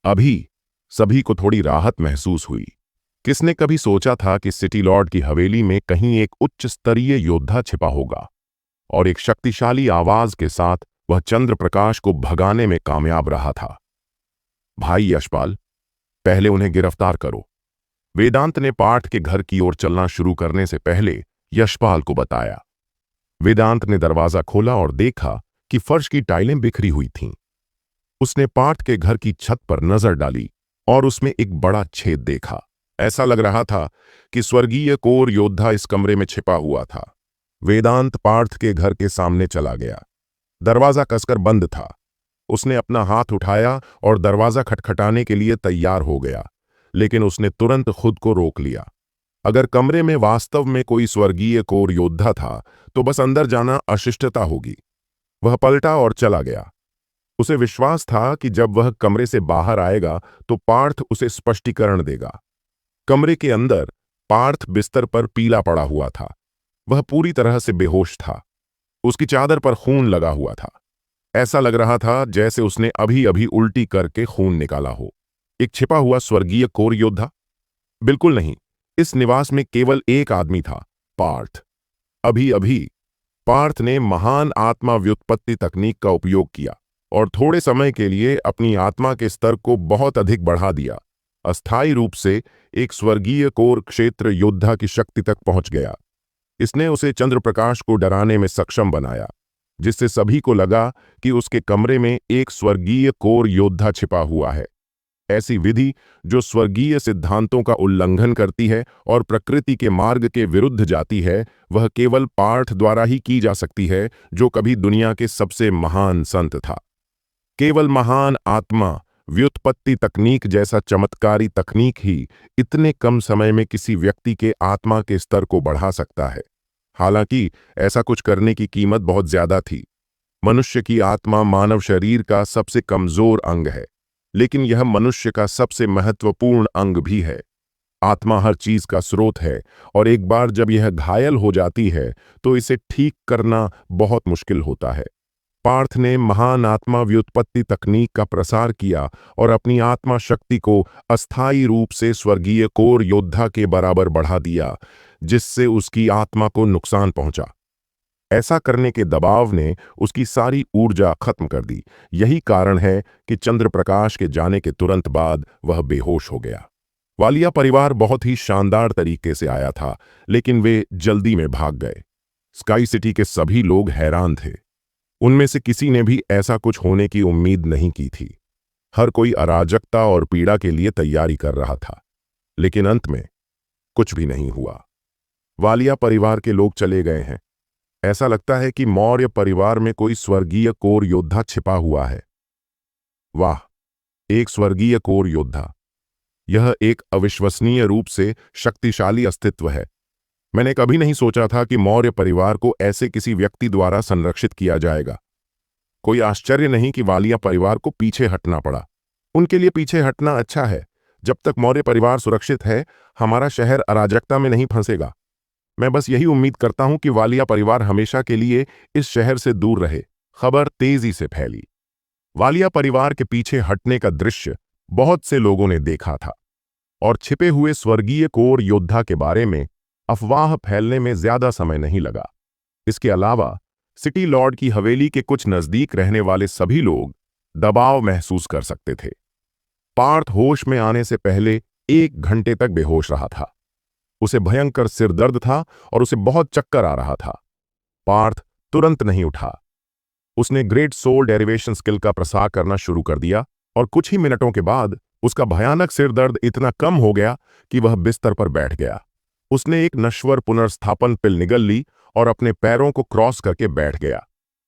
अभी सभी को थोड़ी राहत महसूस हुई। किसने कभी सोचा था कि सिटी लॉर्ड की हवेली में कहीं एक उच्च स्तरीय योद्धा छिपा होगा और एक शक्तिशाली आवाज के साथ वह चंद्र प्रकाश को भगाने में कामयाब रहा था। भाई यशपाल, पहले उन्हें गिरफ्तार करो। वेदांत ने पाठ के घर की ओर चलना शुरू करने से पहले यशपाल को बताया। वेदांत ने दरवाजा खोला और देखा कि फर्श की टाइलें बिखरी हुई थीं। उसने पाठ के घर की छत पर नजर डाली और उसमें एक बड़ा छेद देखा। ऐसा लग रहा था कि स्वर्गीय कोर योद्धा इस कमरे में छिपा हुआ था। वेदांत पार्थ के घर के सामने चला गया। दरवाजा कसकर बंद था। उसने अपना हाथ उठाया और दरवाजा खटखटाने के लिए तैयार हो गया, लेकिन उसने तुरंत खुद को रोक लिया। अगर कमरे में वास्तव में कोई स्वर्गीय कोर योद्धा था तो बस अंदर जाना अशिष्टता होगी। वह पलटा और चला गया। उसे विश्वास था कि जब वह कमरे से बाहर आएगा तो पार्थ उसे स्पष्टीकरण देगा। कमरे के अंदर पार्थ बिस्तर पर पीला पड़ा हुआ था। वह पूरी तरह से बेहोश था। उसकी चादर पर खून लगा हुआ था। ऐसा लग रहा था जैसे उसने अभी अभी उल्टी करके खून निकाला हो। एक छिपा हुआ स्वर्गीय कोर योद्धा? बिल्कुल नहीं। इस निवास में केवल एक आदमी था, पार्थ। अभी अभी पार्थ ने महान आत्मा व्युत्पत्ति तकनीक का उपयोग किया और थोड़े समय के लिए अपनी आत्मा के स्तर को बहुत अधिक बढ़ा दिया। अस्थायी रूप से एक स्वर्गीय कोर क्षेत्र योद्धा की शक्ति तक पहुंच गया। इसने उसे चंद्रप्रकाश को डराने में सक्षम बनाया, जिससे सभी को लगा कि उसके कमरे में एक स्वर्गीय कोर योद्धा छिपा हुआ है। ऐसी विधि जो स्वर्गीय सिद्धांतों का उल्लंघन करती है और प्रकृति के मार्ग के विरुद्ध जाती है, वह केवल पार्थ द्वारा ही की जा सकती है, जो कभी दुनिया के सबसे महान संत था। केवल महान आत्मा व्युत्पत्ति तकनीक जैसा चमत्कारी तकनीक ही इतने कम समय में किसी व्यक्ति के आत्मा के स्तर को बढ़ा सकता है। हालांकि ऐसा कुछ करने की कीमत बहुत ज्यादा थी। मनुष्य की आत्मा मानव शरीर का सबसे कमजोर अंग है, लेकिन यह मनुष्य का सबसे महत्वपूर्ण अंग भी है। आत्मा हर चीज का स्रोत है और एक बार जब यह घायल हो जाती है तो इसे ठीक करना बहुत मुश्किल होता है। पार्थ ने महान आत्मा व्युत्पत्ति तकनीक का प्रसार किया और अपनी आत्मा शक्ति को अस्थायी रूप से स्वर्गीय कोर योद्धा के बराबर बढ़ा दिया, जिससे उसकी आत्मा को नुकसान पहुंचा। ऐसा करने के दबाव ने उसकी सारी ऊर्जा खत्म कर दी। यही कारण है कि चंद्रप्रकाश के जाने के तुरंत बाद वह बेहोश हो गया। वालिया परिवार बहुत ही शानदार तरीके से आया था, लेकिन वे जल्दी में भाग गए। स्काई सिटी के सभी लोग हैरान थे। उनमें से किसी ने भी ऐसा कुछ होने की उम्मीद नहीं की थी। हर कोई अराजकता और पीड़ा के लिए तैयारी कर रहा था, लेकिन अंत में कुछ भी नहीं हुआ। वालिया परिवार के लोग चले गए हैं। ऐसा लगता है कि मौर्य परिवार में कोई स्वर्गीय कोर योद्धा छिपा हुआ है। वाह, एक स्वर्गीय कोर योद्धा! यह एक अविश्वसनीय रूप से शक्तिशाली अस्तित्व है। मैंने कभी नहीं सोचा था कि मौर्य परिवार को ऐसे किसी व्यक्ति द्वारा संरक्षित किया जाएगा। कोई आश्चर्य नहीं कि वालिया परिवार को पीछे हटना पड़ा। उनके लिए पीछे हटना अच्छा है। जब तक मौर्य परिवार सुरक्षित है, हमारा शहर अराजकता में नहीं फंसेगा। मैं बस यही उम्मीद करता हूं कि वालिया परिवार हमेशा के लिए इस शहर से दूर रहे। खबर तेजी से फैली। वालिया परिवार के पीछे हटने का दृश्य बहुत से लोगों ने देखा था और छिपे हुए स्वर्गीय कोर योद्धा के बारे में अफवाह फैलने में ज्यादा समय नहीं लगा। इसके अलावा सिटी लॉर्ड की हवेली के कुछ नजदीक रहने वाले सभी लोग दबाव महसूस कर सकते थे। पार्थ होश में आने से पहले 1 घंटे तक बेहोश रहा था। उसे भयंकर सिर दर्द था और उसे बहुत चक्कर आ रहा था। पार्थ तुरंत नहीं उठा। उसने ग्रेट सोल डेरिवेशन स्किल का प्रसार करना शुरू कर दिया और कुछ ही मिनटों के बाद उसका भयानक सिर दर्द इतना कम हो गया कि वह बिस्तर पर बैठ गया। उसने एक नश्वर पुनर्स्थापन पिल निगल ली और अपने पैरों को क्रॉस करके बैठ गया।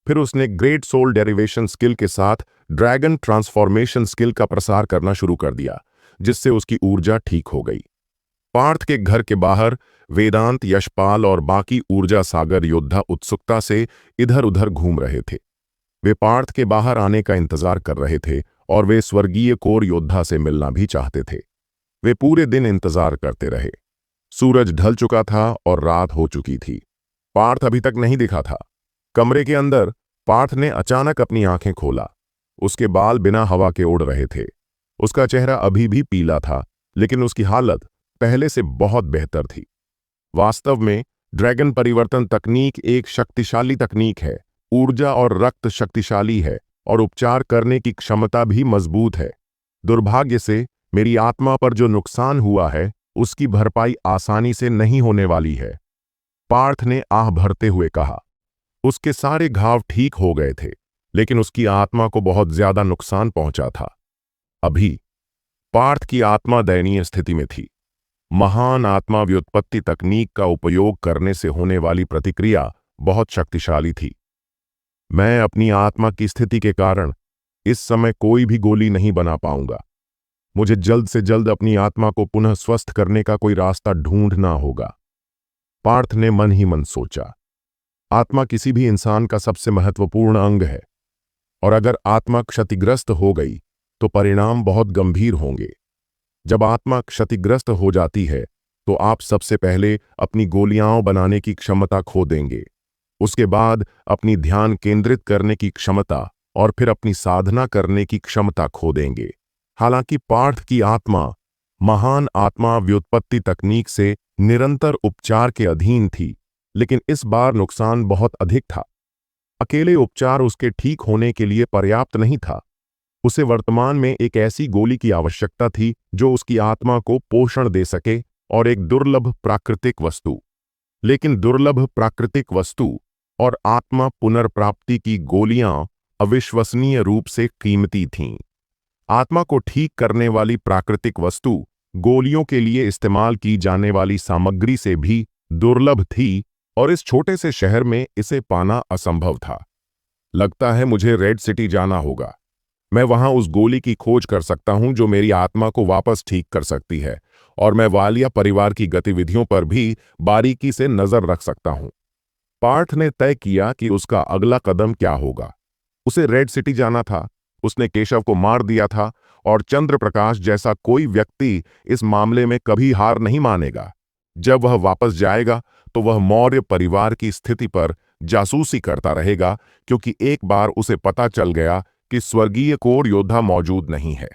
फिर उसने ग्रेट सोल डेरिवेशन स्किल के साथ ड्रैगन ट्रांसफॉर्मेशन स्किल का प्रसार करना शुरू कर दिया, जिससे उसकी ऊर्जा ठीक हो गई। पार्थ के घर के बाहर वेदांत, यशपाल और बाकी ऊर्जा सागर योद्धा उत्सुकता से इधर उधर घूम रहे थे। वे पार्थ के बाहर आने का इंतजार कर रहे थे और वे स्वर्गीय कोर योद्धा से मिलना भी चाहते थे। वे पूरे दिन इंतजार करते रहे। सूरज ढल चुका था और रात हो चुकी थी। पार्थ अभी तक नहीं दिखा था। कमरे के अंदर पार्थ ने अचानक अपनी आंखें खोला। उसके बाल बिना हवा के उड़ रहे थे। उसका चेहरा अभी भी पीला था, लेकिन उसकी हालत पहले से बहुत बेहतर थी। वास्तव में ड्रैगन परिवर्तन तकनीक एक शक्तिशाली तकनीक है। ऊर्जा और रक्त शक्तिशाली है और उपचार करने की क्षमता भी मजबूत है। दुर्भाग्य से मेरी आत्मा पर जो नुकसान हुआ है उसकी भरपाई आसानी से नहीं होने वाली है, पार्थ ने आह भरते हुए कहा। उसके सारे घाव ठीक हो गए थे, लेकिन उसकी आत्मा को बहुत ज्यादा नुकसान पहुंचा था। अभी पार्थ की आत्मा दयनीय स्थिति में थी। महान आत्मा व्युत्पत्ति तकनीक का उपयोग करने से होने वाली प्रतिक्रिया बहुत शक्तिशाली थी। मैं अपनी आत्मा की स्थिति के कारण इस समय कोई भी गोली नहीं बना पाऊंगा। मुझे जल्द से जल्द अपनी आत्मा को पुनः स्वस्थ करने का कोई रास्ता ढूंढना होगा, पार्थ ने मन ही मन सोचा। आत्मा किसी भी इंसान का सबसे महत्वपूर्ण अंग है, और अगर आत्मा क्षतिग्रस्त हो गई तो परिणाम बहुत गंभीर होंगे। जब आत्मा क्षतिग्रस्त हो जाती है तो आप सबसे पहले अपनी गोलियां बनाने की क्षमता खो देंगे, उसके बाद अपनी ध्यान केंद्रित करने की क्षमता और फिर अपनी साधना करने की क्षमता खो देंगे। हालांकि पार्थ की आत्मा महान आत्मा व्युत्पत्ति तकनीक से निरंतर उपचार के अधीन थी, लेकिन इस बार नुकसान बहुत अधिक था। अकेले उपचार उसके ठीक होने के लिए पर्याप्त नहीं था। उसे वर्तमान में एक ऐसी गोली की आवश्यकता थी जो उसकी आत्मा को पोषण दे सके, और एक दुर्लभ प्राकृतिक वस्तु। लेकिन दुर्लभ प्राकृतिक वस्तु और आत्मा पुनर्प्राप्ति की गोलियां अविश्वसनीय रूप से कीमती थीं। आत्मा को ठीक करने वाली प्राकृतिक वस्तु गोलियों के लिए इस्तेमाल की जाने वाली सामग्री से भी दुर्लभ थी, और इस छोटे से शहर में इसे पाना असंभव था। लगता है मुझे रेड सिटी जाना होगा। मैं वहां उस गोली की खोज कर सकता हूं जो मेरी आत्मा को वापस ठीक कर सकती है, और मैं वालिया परिवार की गतिविधियों पर भी बारीकी से नजर रख सकता हूं। पार्थ ने तय किया कि उसका अगला कदम क्या होगा। उसे रेड सिटी जाना था। उसने केशव को मार दिया था, और चंद्र प्रकाश जैसा कोई व्यक्ति इस मामले में कभी हार नहीं मानेगा। जब वह वापस जाएगा तो वह मौर्य परिवार की स्थिति पर जासूसी करता रहेगा, क्योंकि एक बार उसे पता चल गया कि स्वर्गीय कोर योद्धा मौजूद नहीं है।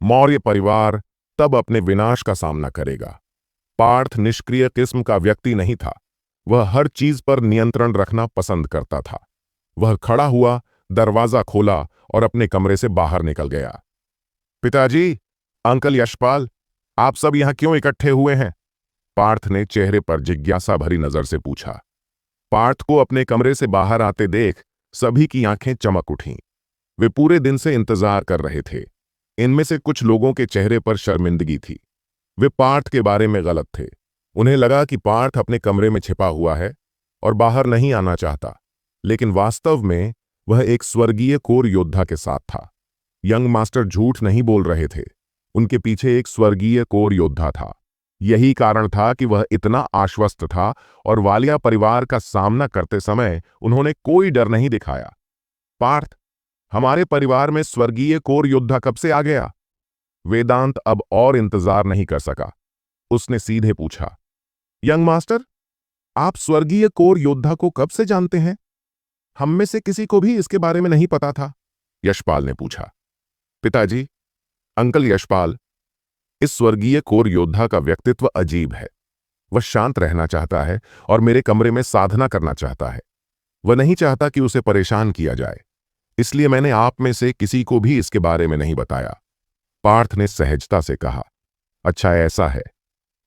मौर्य परिवार तब अपने विनाश का सामना करेगा। पार्थ निष्क्रिय किस्म का व्यक्ति नहीं था। वह हर चीज पर नियंत्रण रखना पसंद करता था। वह खड़ा हुआ, दरवाजा खोला और अपने कमरे से बाहर निकल गया। पिताजी, अंकल यशपाल, आप सब यहां क्यों इकट्ठे हुए हैं? पार्थ ने चेहरे पर जिज्ञासा भरी नजर से पूछा। पार्थ को अपने कमरे से बाहर आते देख सभी की आंखें चमक उठीं। वे पूरे दिन से इंतजार कर रहे थे। इनमें से कुछ लोगों के चेहरे पर शर्मिंदगी थी। वे पार्थ के बारे में गलत थे। उन्हें लगा कि पार्थ अपने कमरे में छिपा हुआ है और बाहर नहीं आना चाहता, लेकिन वास्तव में वह एक स्वर्गीय कोर योद्धा के साथ था। यंग मास्टर झूठ नहीं बोल रहे थे। उनके पीछे एक स्वर्गीय कोर योद्धा था। यही कारण था कि वह इतना आश्वस्त था, और वालिया परिवार का सामना करते समय उन्होंने कोई डर नहीं दिखाया। पार्थ, हमारे परिवार में स्वर्गीय कोर योद्धा कब से आ गया? वेदांत अब और इंतजार नहीं कर सका। उसने सीधे पूछा, यंग मास्टर, आप स्वर्गीय कोर योद्धा को कब से जानते हैं? हम में से किसी को भी इसके बारे में नहीं पता था, यशपाल ने पूछा। पिताजी, अंकल यशपाल, इस स्वर्गीय कोर योद्धा का व्यक्तित्व अजीब है। वह शांत रहना चाहता है और मेरे कमरे में साधना करना चाहता है। वह नहीं चाहता कि उसे परेशान किया जाए, इसलिए मैंने आप में से किसी को भी इसके बारे में नहीं बताया, पार्थ ने सहजता से कहा। अच्छा, ऐसा है।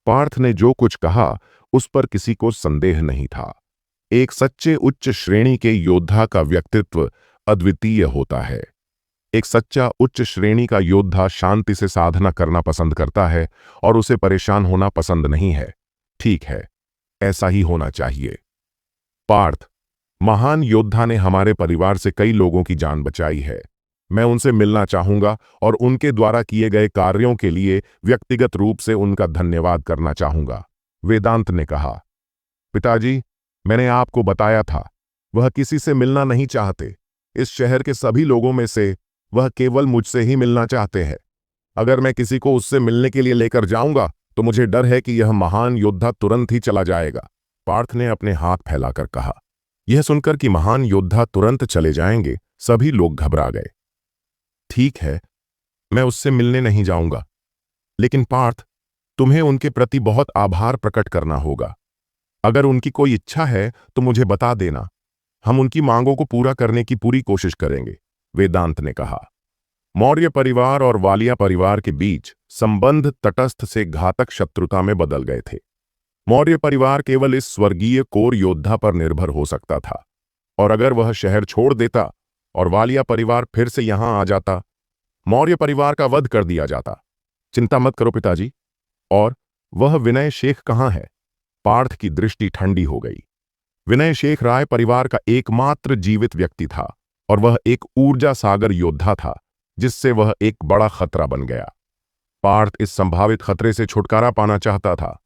पार्थ ने जो कुछ कहा उस पर किसी को संदेह नहीं था। एक सच्चे उच्च श्रेणी के योद्धा का व्यक्तित्व अद्वितीय होता है। एक सच्चा उच्च श्रेणी का योद्धा शांति से साधना करना पसंद करता है और उसे परेशान होना पसंद नहीं है। ठीक है, ऐसा ही होना चाहिए। पार्थ, महान योद्धा ने हमारे परिवार से कई लोगों की जान बचाई है। मैं उनसे मिलना चाहूंगा और उनके द्वारा किए गए कार्यों के लिए व्यक्तिगत रूप से उनका धन्यवाद करना चाहूंगा, वेदांत ने कहा। पिताजी, मैंने आपको बताया था, वह किसी से मिलना नहीं चाहते। इस शहर के सभी लोगों में से वह केवल मुझसे ही मिलना चाहते हैं। अगर मैं किसी को उससे मिलने के लिए लेकर जाऊंगा तो मुझे डर है कि यह महान योद्धा तुरंत ही चला जाएगा, पार्थ ने अपने हाथ फैलाकर कहा। यह सुनकर कि महान योद्धा तुरंत चले जाएंगे, सभी लोग घबरा गए। ठीक है, मैं उससे मिलने नहीं जाऊंगा, लेकिन पार्थ, तुम्हें उनके प्रति बहुत आभार प्रकट करना होगा। अगर उनकी कोई इच्छा है तो मुझे बता देना, हम उनकी मांगों को पूरा करने की पूरी कोशिश करेंगे, वेदांत ने कहा। मौर्य परिवार और वालिया परिवार के बीच संबंध तटस्थ से घातक शत्रुता में बदल गए थे। मौर्य परिवार केवल इस स्वर्गीय कोर योद्धा पर निर्भर हो सकता था, और अगर वह शहर छोड़ देता और वालिया परिवार फिर से यहां आ जाता, मौर्य परिवार का वध कर दिया जाता। चिंता मत करो पिताजी। और वह विनय शेख कहाँ है? पार्थ की दृष्टि ठंडी हो गई। विनय शेख राय परिवार का एकमात्र जीवित व्यक्ति था, और वह एक ऊर्जा सागर योद्धा था जिससे वह एक बड़ा खतरा बन गया। पार्थ इस संभावित खतरे से छुटकारा पाना चाहता था।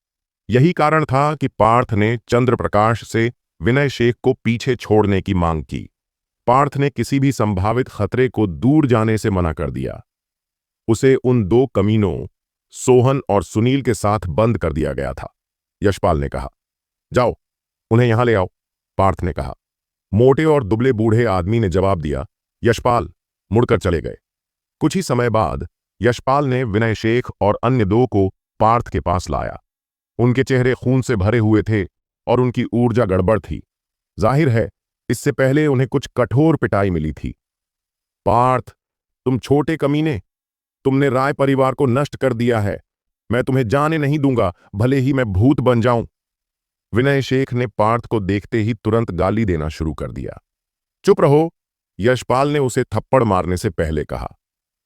यही कारण था कि पार्थ ने चंद्रप्रकाश से विनय शेख को पीछे छोड़ने की मांग की। पार्थ ने किसी भी संभावित खतरे को दूर जाने से मना कर दिया। उसे उन दो कमीनों सोहन और सुनील के साथ बंद कर दिया गया था। यशपाल ने कहा, जाओ, उन्हें यहां ले आओ, पार्थ ने कहा। मोटे और दुबले बूढ़े आदमी ने जवाब दिया। यशपाल मुड़कर चले गए। कुछ ही समय बाद यशपाल ने विनय शेख और अन्य दो को पार्थ के पास लाया। उनके चेहरे खून से भरे हुए थे और उनकी ऊर्जा गड़बड़ थी। जाहिर है, इससे पहले उन्हें कुछ कठोर पिटाई मिली थी। पार्थ, तुम छोटे कमीने, तुमने राय परिवार को नष्ट कर दिया है। मैं तुम्हें जाने नहीं दूंगा, भले ही मैं भूत बन जाऊं। विनय शेख ने पार्थ को देखते ही तुरंत गाली देना शुरू कर दिया। चुप रहो, यशपाल ने उसे थप्पड़ मारने से पहले कहा।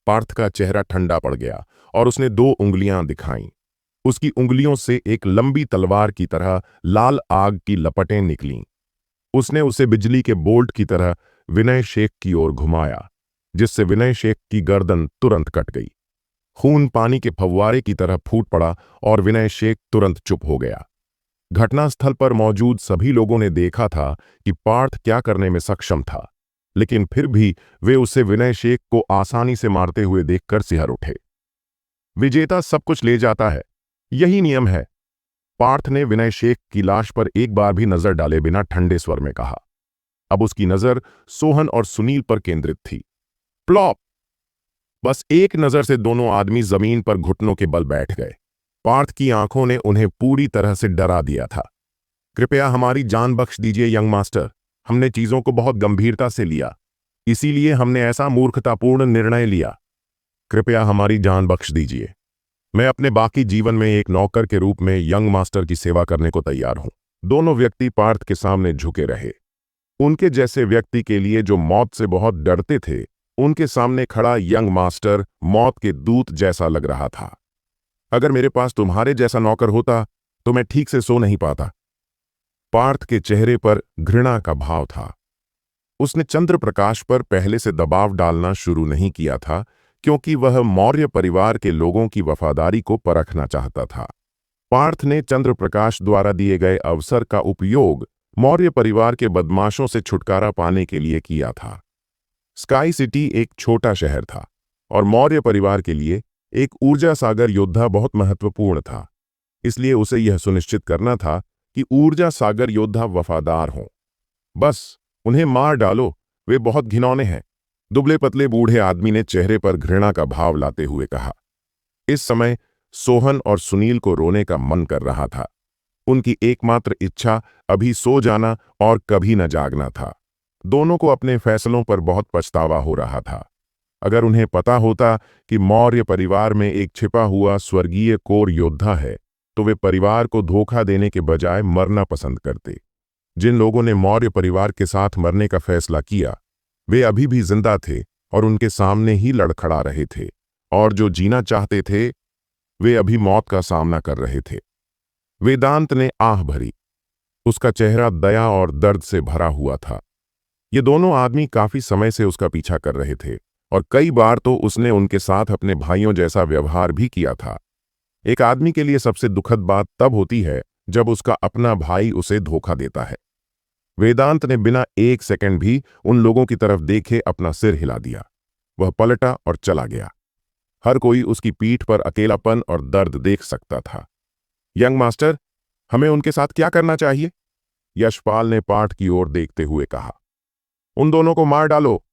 पार्थ का चेहरा ठंडा पड़ गया और उसने दो उंगलियां दिखाईं। उसकी उंगलियों से एक लंबी तलवार की तरह लाल आग की लपटें निकलीं। उसने उसे बिजली के बोल्ट की तरह विनय शेख की ओर घुमाया, जिससे विनय शेख की गर्दन तुरंत कट गई। खून पानी के फव्वारे की तरह फूट पड़ा और विनय शेख तुरंत चुप हो गया। घटनास्थल पर मौजूद सभी लोगों ने देखा था कि पार्थ क्या करने में सक्षम था, लेकिन फिर भी वे उसे विनय शेख को आसानी से मारते हुए देखकर सिहर उठे। विजेता सब कुछ ले जाता है, यही नियम है, पार्थ ने विनय शेख की लाश पर एक बार भी नजर डाले बिना ठंडे स्वर में कहा। अब उसकी नजर सोहन और सुनील पर केंद्रित थी। प्लॉप! बस एक नजर से दोनों आदमी जमीन पर घुटनों के बल बैठ गए। पार्थ की आंखों ने उन्हें पूरी तरह से डरा दिया था। कृपया हमारी जान बख्श दीजिए यंग मास्टर, हमने चीजों को बहुत गंभीरता से लिया, इसीलिए हमने ऐसा मूर्खतापूर्ण निर्णय लिया। कृपया हमारी जान बख्श दीजिए। मैं अपने बाकी जीवन में एक नौकर के रूप में यंग मास्टर की सेवा करने को तैयार हूं। दोनों व्यक्ति पार्थ के सामने झुके रहे। उनके जैसे व्यक्ति के लिए जो मौत से बहुत डरते थे, उनके सामने खड़ा यंग मास्टर मौत के दूत जैसा लग रहा था। अगर मेरे पास तुम्हारे जैसा नौकर होता तो मैं ठीक से सो नहीं पाता। पार्थ के चेहरे पर घृणा का भाव था। उसने चंद्रप्रकाश पर पहले से दबाव डालना शुरू नहीं किया था, क्योंकि वह मौर्य परिवार के लोगों की वफादारी को परखना चाहता था। पार्थ ने चंद्रप्रकाश द्वारा दिए गए अवसर का उपयोग मौर्य परिवार के बदमाशों से छुटकारा पाने के लिए किया था। स्काई सिटी एक छोटा शहर था और मौर्य परिवार के लिए एक ऊर्जा सागर योद्धा बहुत महत्वपूर्ण था। इसलिए उसे यह सुनिश्चित करना था कि ऊर्जा सागर योद्धा वफादार हों। बस उन्हें मार डालो, वे बहुत घिनौने हैं, दुबले पतले बूढ़े आदमी ने चेहरे पर घृणा का भाव लाते हुए कहा। इस समय सोहन और सुनील को रोने का मन कर रहा था। उनकी एकमात्र इच्छा अभी सो जाना और कभी न जागना था। दोनों को अपने फैसलों पर बहुत पछतावा हो रहा था। अगर उन्हें पता होता कि मौर्य परिवार में एक छिपा हुआ स्वर्गीय कोर योद्धा है, तो वे परिवार को धोखा देने के बजाय मरना पसंद करते। जिन लोगों ने मौर्य परिवार के साथ मरने का फैसला किया, वे अभी भी जिंदा थे और उनके सामने ही लड़खड़ा रहे थे, और जो जीना चाहते थे वे अभी मौत का सामना कर रहे थे। वेदांत ने आह भरी। उसका चेहरा दया और दर्द से भरा हुआ था। ये दोनों आदमी काफी समय से उसका पीछा कर रहे थे और कई बार तो उसने उनके साथ अपने भाइयों जैसा व्यवहार भी किया था। एक आदमी के लिए सबसे दुखद बात तब होती है जब उसका अपना भाई उसे धोखा देता है। वेदांत ने बिना एक सेकंड भी उन लोगों की तरफ देखे अपना सिर हिला दिया। वह पलटा और चला गया। हर कोई उसकी पीठ पर अकेलापन और दर्द देख सकता था। यंग मास्टर, हमें उनके साथ क्या करना चाहिए? यशपाल ने पार्थ की ओर देखते हुए कहा। उन दोनों को मार डालो।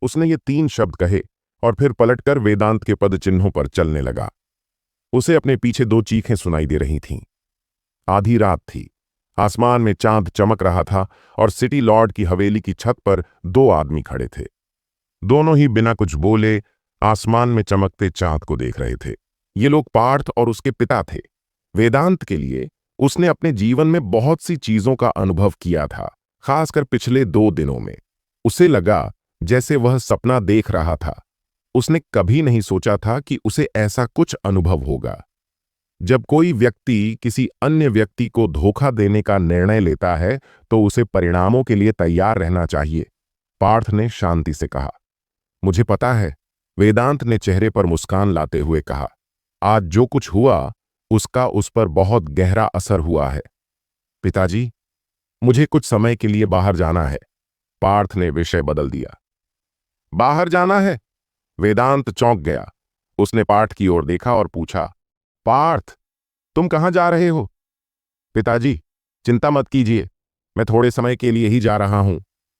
उसने ये 3 शब्द कहे और फिर पलटकर वेदांत के पद चिन्हों पर चलने लगा। उसे अपने पीछे दो चीखें सुनाई दे रही थीं। आधी रात थी। आसमान में चांद चमक रहा था और सिटी लॉर्ड की हवेली की छत पर दो आदमी खड़े थे। दोनों ही बिना कुछ बोले आसमान में चमकते चांद को देख रहे थे। ये लोग पार्थ और उसके पिता थे। वेदांत के लिए उसने अपने जीवन में बहुत सी चीजों का अनुभव किया था, खासकर पिछले 2 दिनों में। उसे लगा जैसे वह सपना देख रहा था। उसने कभी नहीं सोचा था कि उसे ऐसा कुछ अनुभव होगा। जब कोई व्यक्ति किसी अन्य व्यक्ति को धोखा देने का निर्णय लेता है तो उसे परिणामों के लिए तैयार रहना चाहिए, पार्थ ने शांति से कहा। मुझे पता है, वेदांत ने चेहरे पर मुस्कान लाते हुए कहा। आज जो कुछ हुआ उसका उस पर बहुत गहरा असर हुआ है। पिताजी, मुझे कुछ समय के लिए बाहर जाना है। पार्थ ने विषय बदल दिया। बाहर जाना है? वेदांत चौंक गया। उसने पार्थ की ओर देखा और पूछा, पार्थ, तुम कहां जा रहे हो? पिताजी, चिंता मत कीजिए, मैं थोड़े समय के लिए ही जा रहा हूं।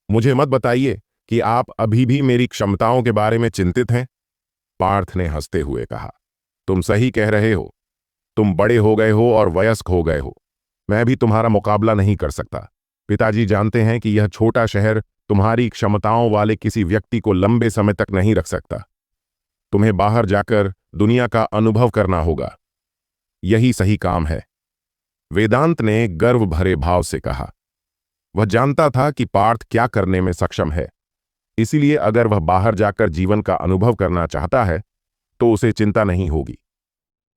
मुझे मत बताइए कि आप अभी भी मेरी क्षमताओं के बारे में चिंतित हैं। पार्थ ने हंसते हुए कहा, तुम सही कह रहे हो। तुम बड़े हो गए हो और वयस्क हो गए हो। मैं भी तुम्हारा मुकाबला नहीं कर सकता। पिताजी जानते हैं कि यह छोटा शहर तुम्हारी क्षमताओं वाले किसी व्यक्ति को लंबे समय तक नहीं रख सकता। तुम्हें बाहर जाकर दुनिया का अनुभव करना होगा। यही सही काम है। वेदांत ने गर्व भरे भाव से कहा। वह जानता था कि पार्थ क्या करने में सक्षम है, इसीलिए अगर वह बाहर जाकर जीवन का अनुभव करना चाहता है तो उसे चिंता नहीं होगी।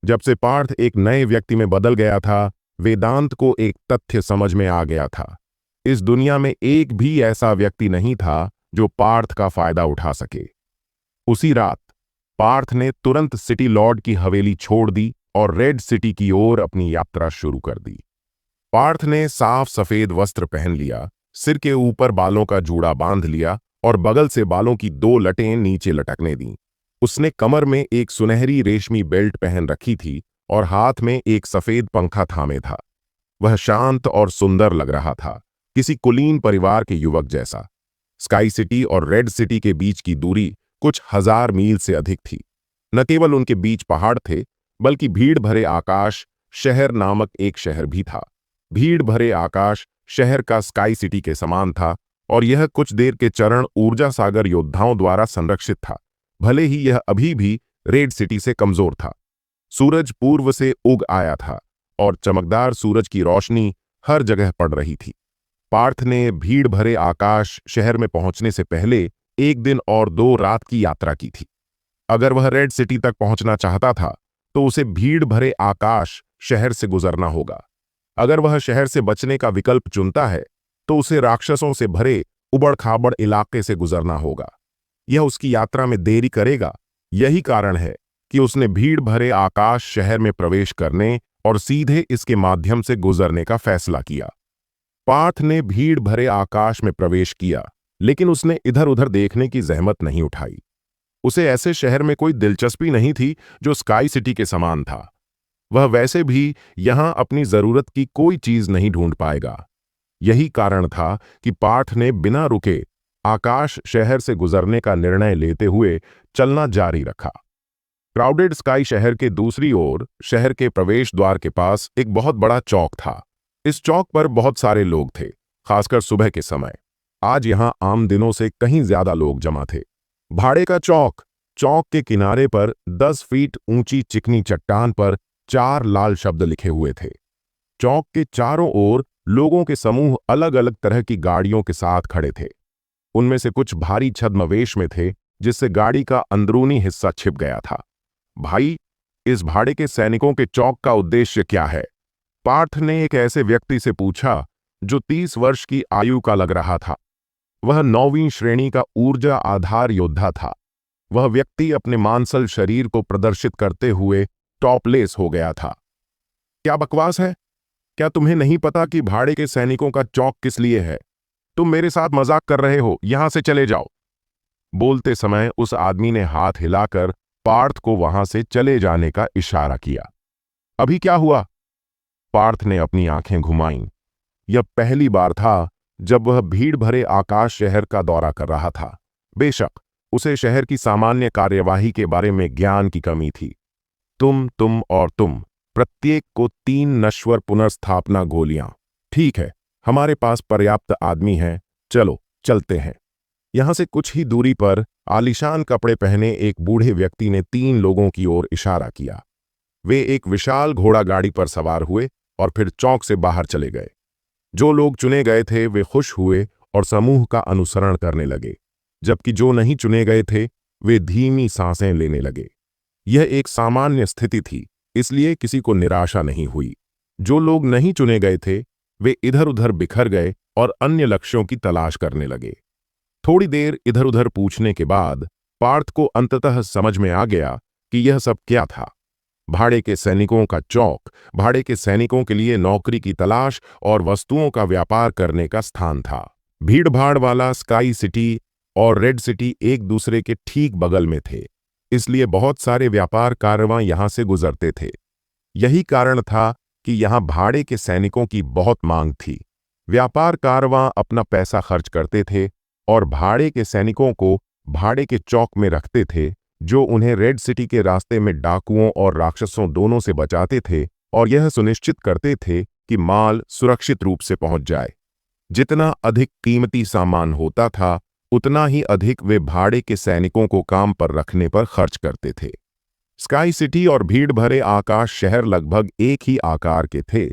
जब से पार्थ एक नए व्यक्ति में बदल गया था, वेदांत को एक तथ्य समझ में आ गया था। इस दुनिया में एक भी ऐसा व्यक्ति नहीं था जो पार्थ का फायदा उठा सके। उसी रात पार्थ ने तुरंत सिटी लॉर्ड की हवेली छोड़ दी और रेड सिटी की ओर अपनी यात्रा शुरू कर दी। पार्थ ने साफ सफेद वस्त्र पहन लिया, सिर के ऊपर बालों का जूड़ा बांध लिया और बगल से बालों की 2 लटें नीचे लटकने दी। उसने कमर में एक सुनहरी रेशमी बेल्ट पहन रखी थी और हाथ में एक सफेद पंखा थामे था। वह शांत और सुंदर लग रहा था, किसी कुलीन परिवार के युवक जैसा। स्काई सिटी और रेड सिटी के बीच की दूरी कुछ 1000 मील से अधिक थी। न केवल उनके बीच पहाड़ थे, बल्कि भीड़ भरे आकाश शहर नामक एक शहर भी था। भीड़ भरे आकाश शहर का स्काई सिटी के समान था और यह कुछ देर के चरण ऊर्जा सागर योद्धाओं द्वारा संरक्षित था, भले ही यह अभी भी रेड सिटी से कमजोर था। सूरज पूर्व से उग आया था और चमकदार सूरज की रोशनी हर जगह पड़ रही थी। पार्थ ने भीड़ भरे आकाश शहर में पहुंचने से पहले 1 दिन और 2 रात की यात्रा की थी। अगर वह रेड सिटी तक पहुंचना चाहता था तो उसे भीड़ भरे आकाश शहर से गुजरना होगा। अगर वह शहर से बचने का विकल्प चुनता है तो उसे राक्षसों से भरे उबड़-खाबड़ इलाके से गुजरना होगा। यह उसकी यात्रा में देरी करेगा। यही कारण है कि उसने भीड़ भरे आकाश शहर में प्रवेश करने और सीधे इसके माध्यम से गुजरने का फैसला किया। पार्थ ने भीड़ भरे आकाश में प्रवेश किया, लेकिन उसने इधर उधर देखने की जहमत नहीं उठाई। उसे ऐसे शहर में कोई दिलचस्पी नहीं थी जो स्काई सिटी के समान था। वह वैसे भी यहां अपनी जरूरत की कोई चीज नहीं ढूंढ पाएगा। यही कारण था कि पार्थ ने बिना रुके आकाश शहर से गुजरने का निर्णय लेते हुए चलना जारी रखा। क्राउडेड स्काई शहर के दूसरी ओर शहर के प्रवेश द्वार के पास एक बहुत बड़ा चौक था। इस चौक पर बहुत सारे लोग थे, खासकर सुबह के समय। आज यहां आम दिनों से कहीं ज्यादा लोग जमा थे। भाड़े का चौक। चौक के किनारे पर 10 फीट ऊंची चिकनी चट्टान पर 4 लाल शब्द लिखे हुए थे। चौक के चारों ओर लोगों के समूह अलग अलग तरह की गाड़ियों के साथ खड़े थे। उनमें से कुछ भारी छद्मवेश में थे, जिससे गाड़ी का अंदरूनी हिस्सा छिप गया था। भाई, इस भाड़े के सैनिकों के चौक का उद्देश्य क्या है? पार्थ ने एक ऐसे व्यक्ति से पूछा जो 30 वर्ष की आयु का लग रहा था। वह 9वीं श्रेणी का ऊर्जा आधार योद्धा था। वह व्यक्ति अपने मांसल शरीर को प्रदर्शित करते हुए टॉपलेस हो गया था। क्या बकवास है? क्या तुम्हें नहीं पता कि भाड़े के सैनिकों का चौक किस लिए है? तुम मेरे साथ मजाक कर रहे हो, यहां से चले जाओ। बोलते समय उस आदमी ने हाथ हिलाकर पार्थ को वहां से चले जाने का इशारा किया। अभी क्या हुआ? पार्थ ने अपनी आंखें घुमाईं। यह पहली बार था जब वह भीड़ भरे आकाश शहर का दौरा कर रहा था। बेशक उसे शहर की सामान्य कार्यवाही के बारे में ज्ञान की कमी थी। तुम और तुम, प्रत्येक को 3 नश्वर पुनर्स्थापना गोलियां। ठीक है, हमारे पास पर्याप्त आदमी हैं, चलो चलते हैं। यहां से कुछ ही दूरी पर आलीशान कपड़े पहने एक बूढ़े व्यक्ति ने 3 लोगों की ओर इशारा किया। वे एक विशाल घोड़ा गाड़ी पर सवार हुए और फिर चौक से बाहर चले गए। जो लोग चुने गए थे वे खुश हुए और समूह का अनुसरण करने लगे, जबकि जो नहीं चुने गए थे वे धीमी सांसें लेने लगे। यह एक सामान्य स्थिति थी, इसलिए किसी को निराशा नहीं हुई। जो लोग नहीं चुने गए थे वे इधर उधर बिखर गए और अन्य लक्ष्यों की तलाश करने लगे। थोड़ी देर इधर उधर पूछने के बाद पार्थ को अंततः समझ में आ गया कि यह सब क्या था। भाड़े के सैनिकों का चौक, भाड़े के सैनिकों के लिए नौकरी की तलाश और वस्तुओं का व्यापार करने का स्थान था। भीड़भाड़ वाला स्काई सिटी और रेड सिटी एक दूसरे के ठीक बगल में थे, इसलिए बहुत सारे व्यापार कारवां यहां से गुजरते थे। यही कारण था कि यहां भाड़े के सैनिकों की बहुत मांग थी। व्यापार कारवां अपना पैसा खर्च करते थे और भाड़े के सैनिकों को भाड़े के चौक में रखते थे, जो उन्हें रेड सिटी के रास्ते में डाकुओं और राक्षसों दोनों से बचाते थे और यह सुनिश्चित करते थे कि माल सुरक्षित रूप से पहुंच जाए। जितना अधिक कीमती सामान होता था उतना ही अधिक वे भाड़े के सैनिकों को काम पर रखने पर खर्च करते थे। स्काई सिटी और भीड़ भरे आकाश शहर लगभग एक ही आकार के थे,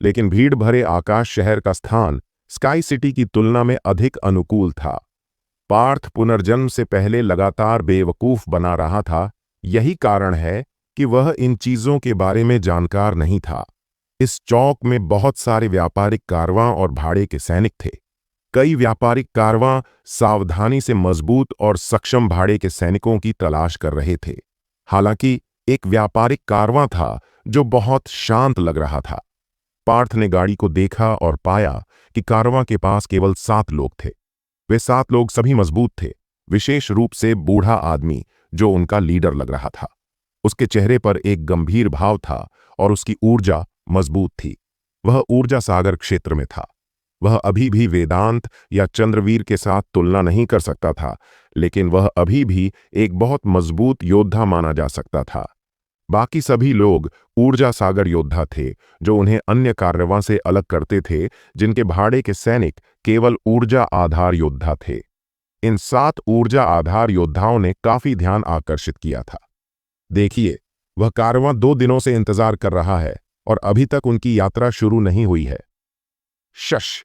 लेकिन भीड़ भरे आकाश शहर का स्थान स्काई सिटी की तुलना में अधिक अनुकूल था। पार्थ पुनर्जन्म से पहले लगातार बेवकूफ बना रहा था, यही कारण है कि वह इन चीजों के बारे में जानकार नहीं था। इस चौक में बहुत सारे व्यापारिक कारवां और भाड़े के सैनिक थे। कई व्यापारिक कारवां सावधानी से मजबूत और सक्षम भाड़े के सैनिकों की तलाश कर रहे थे। हालांकि एक व्यापारिक कारवां था जो बहुत शांत लग रहा था। पार्थ ने गाड़ी को देखा और पाया कि कारवां के पास केवल 7 लोग थे। वे 7 लोग सभी मजबूत थे, विशेष रूप से बूढ़ा आदमी जो उनका लीडर लग रहा था। उसके चेहरे पर एक गंभीर भाव था और उसकी ऊर्जा मजबूत थी। वह ऊर्जा सागर क्षेत्र में था। वह अभी भी वेदांत या चंद्रवीर के साथ तुलना नहीं कर सकता था, लेकिन वह अभी भी एक बहुत मजबूत योद्धा माना जा सकता था। बाकी सभी लोग ऊर्जा सागर योद्धा थे, जो उन्हें अन्य कारवां से अलग करते थे, जिनके भाड़े के सैनिक केवल ऊर्जा आधार योद्धा थे। इन 7 ऊर्जा आधार योद्धाओं ने काफी ध्यान आकर्षित किया था। देखिए, वह कारवां 2 दिनों से इंतजार कर रहा है और अभी तक उनकी यात्रा शुरू नहीं हुई है। शश,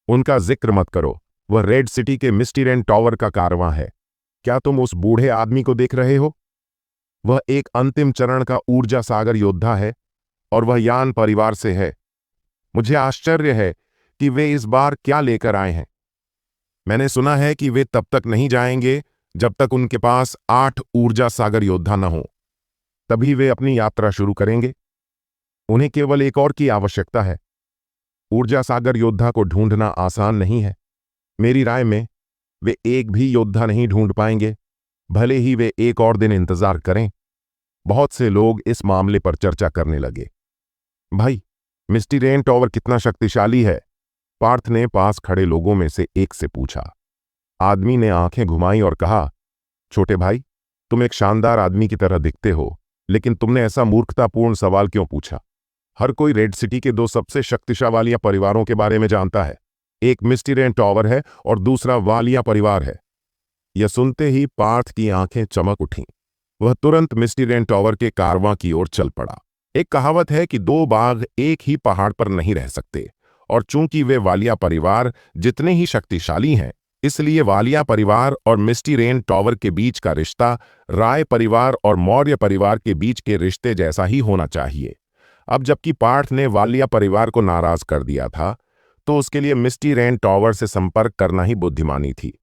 उनका जिक्र मत करो। वह रेड सिटी के मिस्टीरेन टॉवर का कारवां है। क्या तुम उस बूढ़े आदमी को देख रहे हो? वह एक अंतिम चरण का ऊर्जा सागर योद्धा है और वह यान परिवार से है। मुझे आश्चर्य है कि वे इस बार क्या लेकर आए हैं। मैंने सुना है कि वे तब तक नहीं जाएंगे जब तक उनके पास 8 ऊर्जा सागर योद्धा न हो। तभी वे अपनी यात्रा शुरू करेंगे। उन्हें केवल एक और की आवश्यकता है। ऊर्जा सागर योद्धा को ढूंढना आसान नहीं है। मेरी राय में वे एक भी योद्धा नहीं ढूंढ पाएंगे, भले ही वे एक और दिन इंतजार करें। बहुत से लोग इस मामले पर चर्चा करने लगे। भाई, मिस्टीरेन टॉवर कितना शक्तिशाली है? पार्थ ने पास खड़े लोगों में से एक से पूछा। आदमी ने आंखें घुमाई और कहा, छोटे भाई, तुम एक शानदार आदमी की तरह दिखते हो, लेकिन तुमने ऐसा मूर्खतापूर्ण सवाल क्यों पूछा? हर कोई रेड सिटी के 2 सबसे शक्तिशाली वालिया परिवारों के बारे में जानता है। एक मिस्टीरेन टॉवर है और दूसरा वालिया परिवार है। यह सुनते ही पार्थ की आंखें चमक उठीं। वह तुरंत मिस्टीरेन टॉवर के कारवां की ओर चल पड़ा। एक कहावत है कि 2 बाघ एक ही पहाड़ पर नहीं रह सकते, और चूंकि वे वालिया परिवार जितने ही शक्तिशाली हैं, इसलिए वालिया परिवार और मिस्टीरेन टॉवर के बीच का रिश्ता राय परिवार और मौर्य परिवार के बीच के रिश्ते जैसा ही होना चाहिए। अब जबकि पार्थ ने वालिया परिवार को नाराज कर दिया था, तो उसके लिए मिस्टीरेन टॉवर से संपर्क करना ही बुद्धिमानी थी।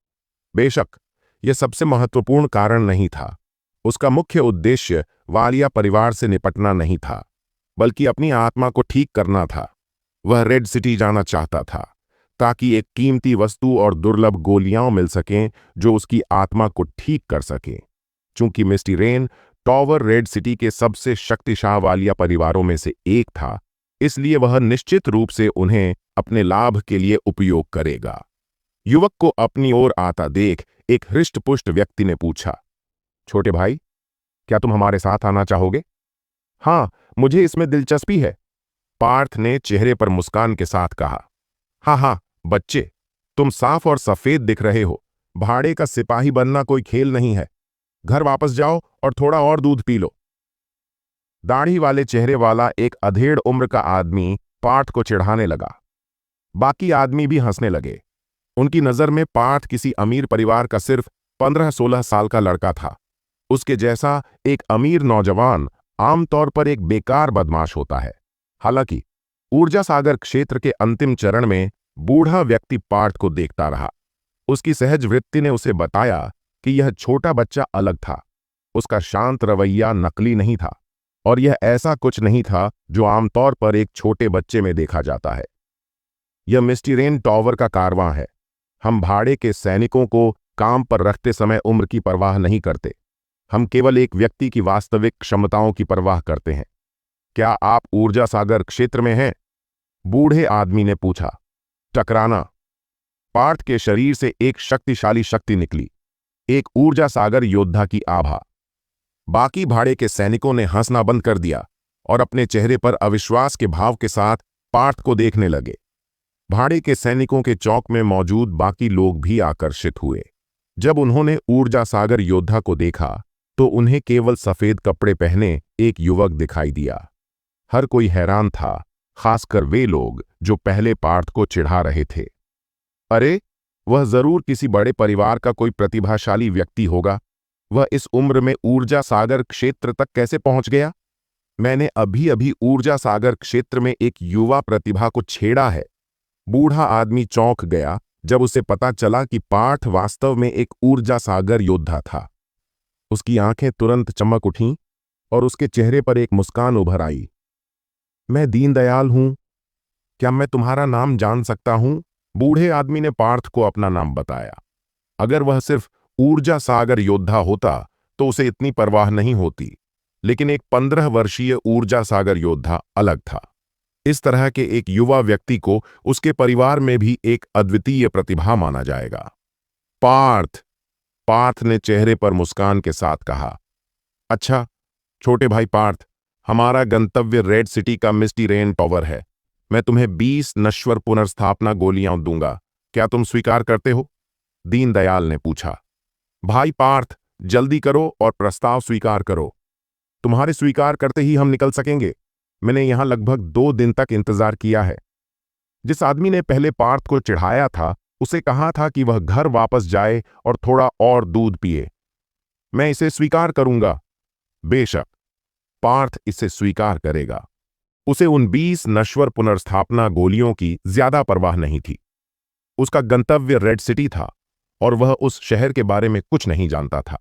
बेशक यह सबसे महत्वपूर्ण कारण नहीं था। उसका मुख्य उद्देश्य वालिया परिवार से निपटना नहीं था, बल्कि अपनी आत्मा को ठीक करना था। वह रेड सिटी जाना चाहता था ताकि एक कीमती वस्तु और दुर्लभ गोलियां मिल सकें जो उसकी आत्मा को ठीक कर सकें। चूंकि मिस्टीरेन टॉवर रेड सिटी के सबसे शक्तिशाली वालिया परिवारों में से एक था, इसलिए वह निश्चित रूप से उन्हें अपने लाभ के लिए उपयोग करेगा। युवक को अपनी ओर आता देख एक हृष्टपुष्ट व्यक्ति ने पूछा, छोटे भाई, क्या तुम हमारे साथ आना चाहोगे? हाँ, मुझे इसमें दिलचस्पी है, पार्थ ने चेहरे पर मुस्कान के साथ कहा। हाँ हाँ बच्चे, तुम साफ और सफेद दिख रहे हो। भाड़े का सिपाही बनना कोई खेल नहीं है। घर वापस जाओ और थोड़ा और दूध पी लो। दाढ़ी वाले चेहरे वाला एक अधेड़ उम्र का आदमी पार्थ को चिढ़ाने लगा। बाकी आदमी भी हंसने लगे। उनकी नजर में पार्थ किसी अमीर परिवार का सिर्फ 15-16 साल का लड़का था। उसके जैसा एक अमीर नौजवान आमतौर पर एक बेकार बदमाश होता है। हालांकि ऊर्जा सागर क्षेत्र के अंतिम चरण में बूढ़ा व्यक्ति पार्थ को देखता रहा। उसकी सहज वृत्ति ने उसे बताया कि यह छोटा बच्चा अलग था। उसका शांत रवैया नकली नहीं था और यह ऐसा कुछ नहीं था जो आमतौर पर एक छोटे बच्चे में देखा जाता है। यह मिस्टीरेन टॉवर का कारवां है। हम भाड़े के सैनिकों को काम पर रखते समय उम्र की परवाह नहीं करते। हम केवल एक व्यक्ति की वास्तविक क्षमताओं की परवाह करते हैं। क्या आप ऊर्जा सागर क्षेत्र में हैं? बूढ़े आदमी ने पूछा। टकराना। पार्थ के शरीर से एक शक्तिशाली शक्ति निकली, एक ऊर्जा सागर योद्धा की आभा। बाकी भाड़े के सैनिकों ने हंसना बंद कर दिया और अपने चेहरे पर अविश्वास के भाव के साथ पार्थ को देखने लगे। भाड़े के सैनिकों के चौक में मौजूद बाकी लोग भी आकर्षित हुए। जब उन्होंने ऊर्जा सागर योद्धा को देखा तो उन्हें केवल सफेद कपड़े पहने एक युवक दिखाई दिया। हर कोई हैरान था, खासकर वे लोग जो पहले पार्थ को चिढ़ा रहे थे। अरे, वह जरूर किसी बड़े परिवार का कोई प्रतिभाशाली व्यक्ति होगा। वह इस उम्र में ऊर्जा सागर क्षेत्र तक कैसे पहुंच गया? मैंने अभी अभी ऊर्जा सागर क्षेत्र में एक युवा प्रतिभा को छेड़ा है। बूढ़ा आदमी चौंक गया जब उसे पता चला कि पार्थ वास्तव में एक ऊर्जा सागर योद्धा था। उसकी आंखें तुरंत चमक उठीं और उसके चेहरे पर एक मुस्कान उभर आई। मैं दीनदयाल हूं, क्या मैं तुम्हारा नाम जान सकता हूं? बूढ़े आदमी ने पार्थ को अपना नाम बताया। अगर वह सिर्फ ऊर्जा सागर योद्धा होता तो उसे इतनी परवाह नहीं होती, लेकिन एक 15 वर्षीय ऊर्जा सागर योद्धा अलग था। इस तरह के एक युवा व्यक्ति को उसके परिवार में भी एक अद्वितीय प्रतिभा माना जाएगा। पार्थ, पार्थ ने चेहरे पर मुस्कान के साथ कहा। अच्छा छोटे भाई पार्थ, हमारा गंतव्य रेड सिटी का मिस्टीरेन टॉवर है। मैं तुम्हें 20 नश्वर पुनर्स्थापना गोलियां दूंगा। क्या तुम स्वीकार करते हो? दीनदयाल ने पूछा। भाई पार्थ, जल्दी करो और प्रस्ताव स्वीकार करो। तुम्हारे स्वीकार करते ही हम निकल सकेंगे। मैंने यहां लगभग 2 दिन तक इंतजार किया है। जिस आदमी ने पहले पार्थ को चिढ़ाया था उसे कहा था कि वह घर वापस जाए और थोड़ा और दूध पिए। मैं इसे स्वीकार करूंगा। बेशक, पार्थ इसे स्वीकार करेगा। उसे उन 20 नश्वर पुनर्स्थापना गोलियों की ज्यादा परवाह नहीं थी। उसका गंतव्य रेड सिटी था और वह उस शहर के बारे में कुछ नहीं जानता था।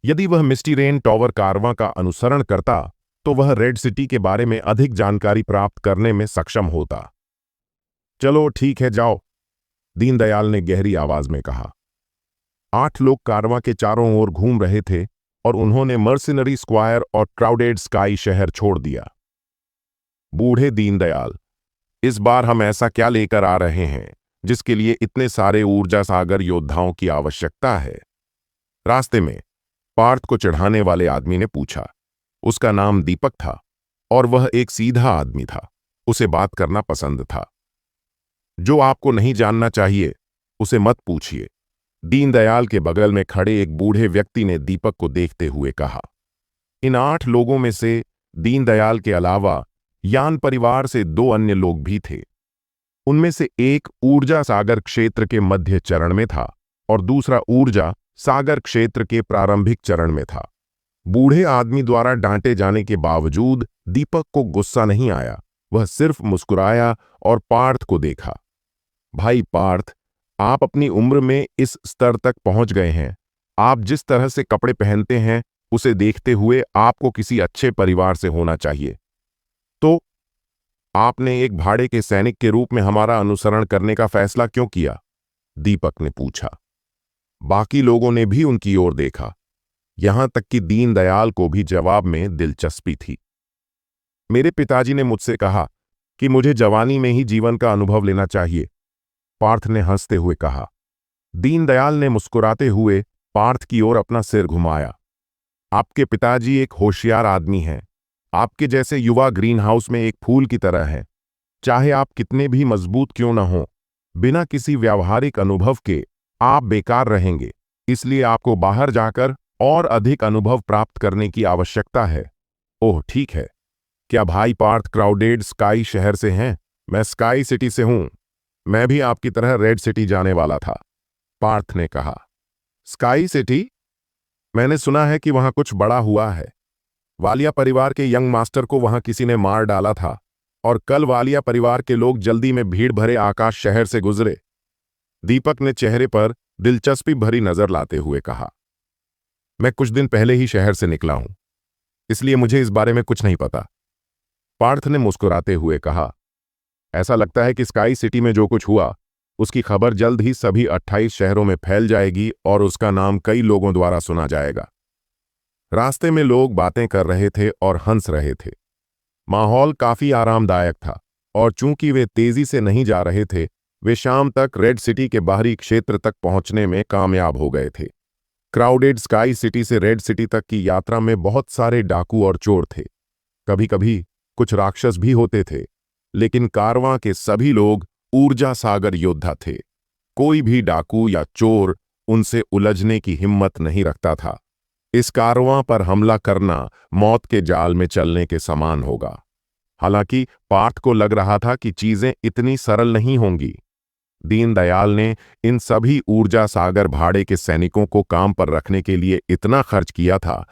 यदि वह मिस्टीरेन टॉवर कारवां का अनुसरण करता तो वह रेड सिटी के बारे में अधिक जानकारी प्राप्त करने में सक्षम होता। चलो ठीक है, जाओ, दीनदयाल ने गहरी आवाज में कहा। 8 लोग कारवां के चारों ओर घूम रहे थे और उन्होंने मर्सिनरी स्क्वायर और क्राउडेड स्काई शहर छोड़ दिया। बूढ़े दीनदयाल, इस बार हम ऐसा क्या लेकर आ रहे हैं जिसके लिए इतने सारे ऊर्जा सागर योद्धाओं की आवश्यकता है? रास्ते में पार्थ को चढ़ाने वाले आदमी ने पूछा। उसका नाम दीपक था और वह एक सीधा आदमी था। उसे बात करना पसंद था। जो आपको नहीं जानना चाहिए उसे मत पूछिए, दीनदयाल के बगल में खड़े एक बूढ़े व्यक्ति ने दीपक को देखते हुए कहा। इन 8 लोगों में से दीनदयाल के अलावा यान परिवार से 2 अन्य लोग भी थे। उनमें से एक ऊर्जा सागर क्षेत्र के मध्य चरण में था और दूसरा ऊर्जा सागर क्षेत्र के प्रारंभिक चरण में था। बूढ़े आदमी द्वारा डांटे जाने के बावजूद दीपक को गुस्सा नहीं आया। वह सिर्फ मुस्कुराया और पार्थ को देखा। भाई पार्थ, आप अपनी उम्र में इस स्तर तक पहुंच गए हैं। आप जिस तरह से कपड़े पहनते हैं उसे देखते हुए आपको किसी अच्छे परिवार से होना चाहिए। तो आपने एक भाड़े के सैनिक के रूप में हमारा अनुसरण करने का फैसला क्यों किया? दीपक ने पूछा। बाकी लोगों ने भी उनकी ओर देखा, यहां तक कि दीनदयाल को भी जवाब में दिलचस्पी थी। मेरे पिताजी ने मुझसे कहा कि मुझे जवानी में ही जीवन का अनुभव लेना चाहिए, पार्थ ने हंसते हुए कहा। दीनदयाल ने मुस्कुराते हुए पार्थ की ओर अपना सिर घुमाया। आपके पिताजी एक होशियार आदमी हैं। आपके जैसे युवा ग्रीन हाउस में एक फूल की तरह हैं। चाहे आप कितने भी मजबूत क्यों न हो, बिना किसी व्यावहारिक अनुभव के आप बेकार रहेंगे। इसलिए आपको बाहर जाकर और अधिक अनुभव प्राप्त करने की आवश्यकता है। ओह ठीक है। क्या भाई पार्थ क्राउडेड स्काई शहर से हैं? मैं स्काई सिटी से हूं। मैं भी आपकी तरह रेड सिटी जाने वाला था, पार्थ ने कहा। Sky city? मैंने सुना है कि वहां कुछ बड़ा हुआ है। वालिया परिवार के यंग मास्टर को वहां किसी ने मार डाला था और कल वालिया परिवार के लोग जल्दी में भीड़ भरे आकाश शहर से गुजरे। दीपक ने चेहरे पर दिलचस्पी भरी नजर लाते हुए कहा। मैं कुछ दिन पहले ही शहर से निकला हूं, इसलिए मुझे इस बारे में कुछ नहीं पता, पार्थ ने मुस्कुराते हुए कहा। ऐसा लगता है कि स्काई सिटी में जो कुछ हुआ उसकी खबर जल्द ही सभी 28 शहरों में फैल जाएगी और उसका नाम कई लोगों द्वारा सुना जाएगा। रास्ते में लोग बातें कर रहे थे और हंस रहे थे। माहौल काफी आरामदायक था और चूंकि वे तेजी से नहीं जा रहे थे, वे शाम तक रेड सिटी के बाहरी क्षेत्र तक पहुंचने में कामयाब हो गए थे। क्राउडेड स्काई सिटी से रेड सिटी तक की यात्रा में बहुत सारे डाकू और चोर थे। कभी कभी कुछ राक्षस भी होते थे, लेकिन कारवां के सभी लोग ऊर्जा सागर योद्धा थे। कोई भी डाकू या चोर उनसे उलझने की हिम्मत नहीं रखता था। इस कारवां पर हमला करना मौत के जाल में चलने के समान होगा। हालांकि पार्थ को लग रहा था कि चीजें इतनी सरल नहीं होंगी। दीनदयाल ने इन सभी ऊर्जा सागर भाड़े के सैनिकों को काम पर रखने के लिए इतना खर्च किया था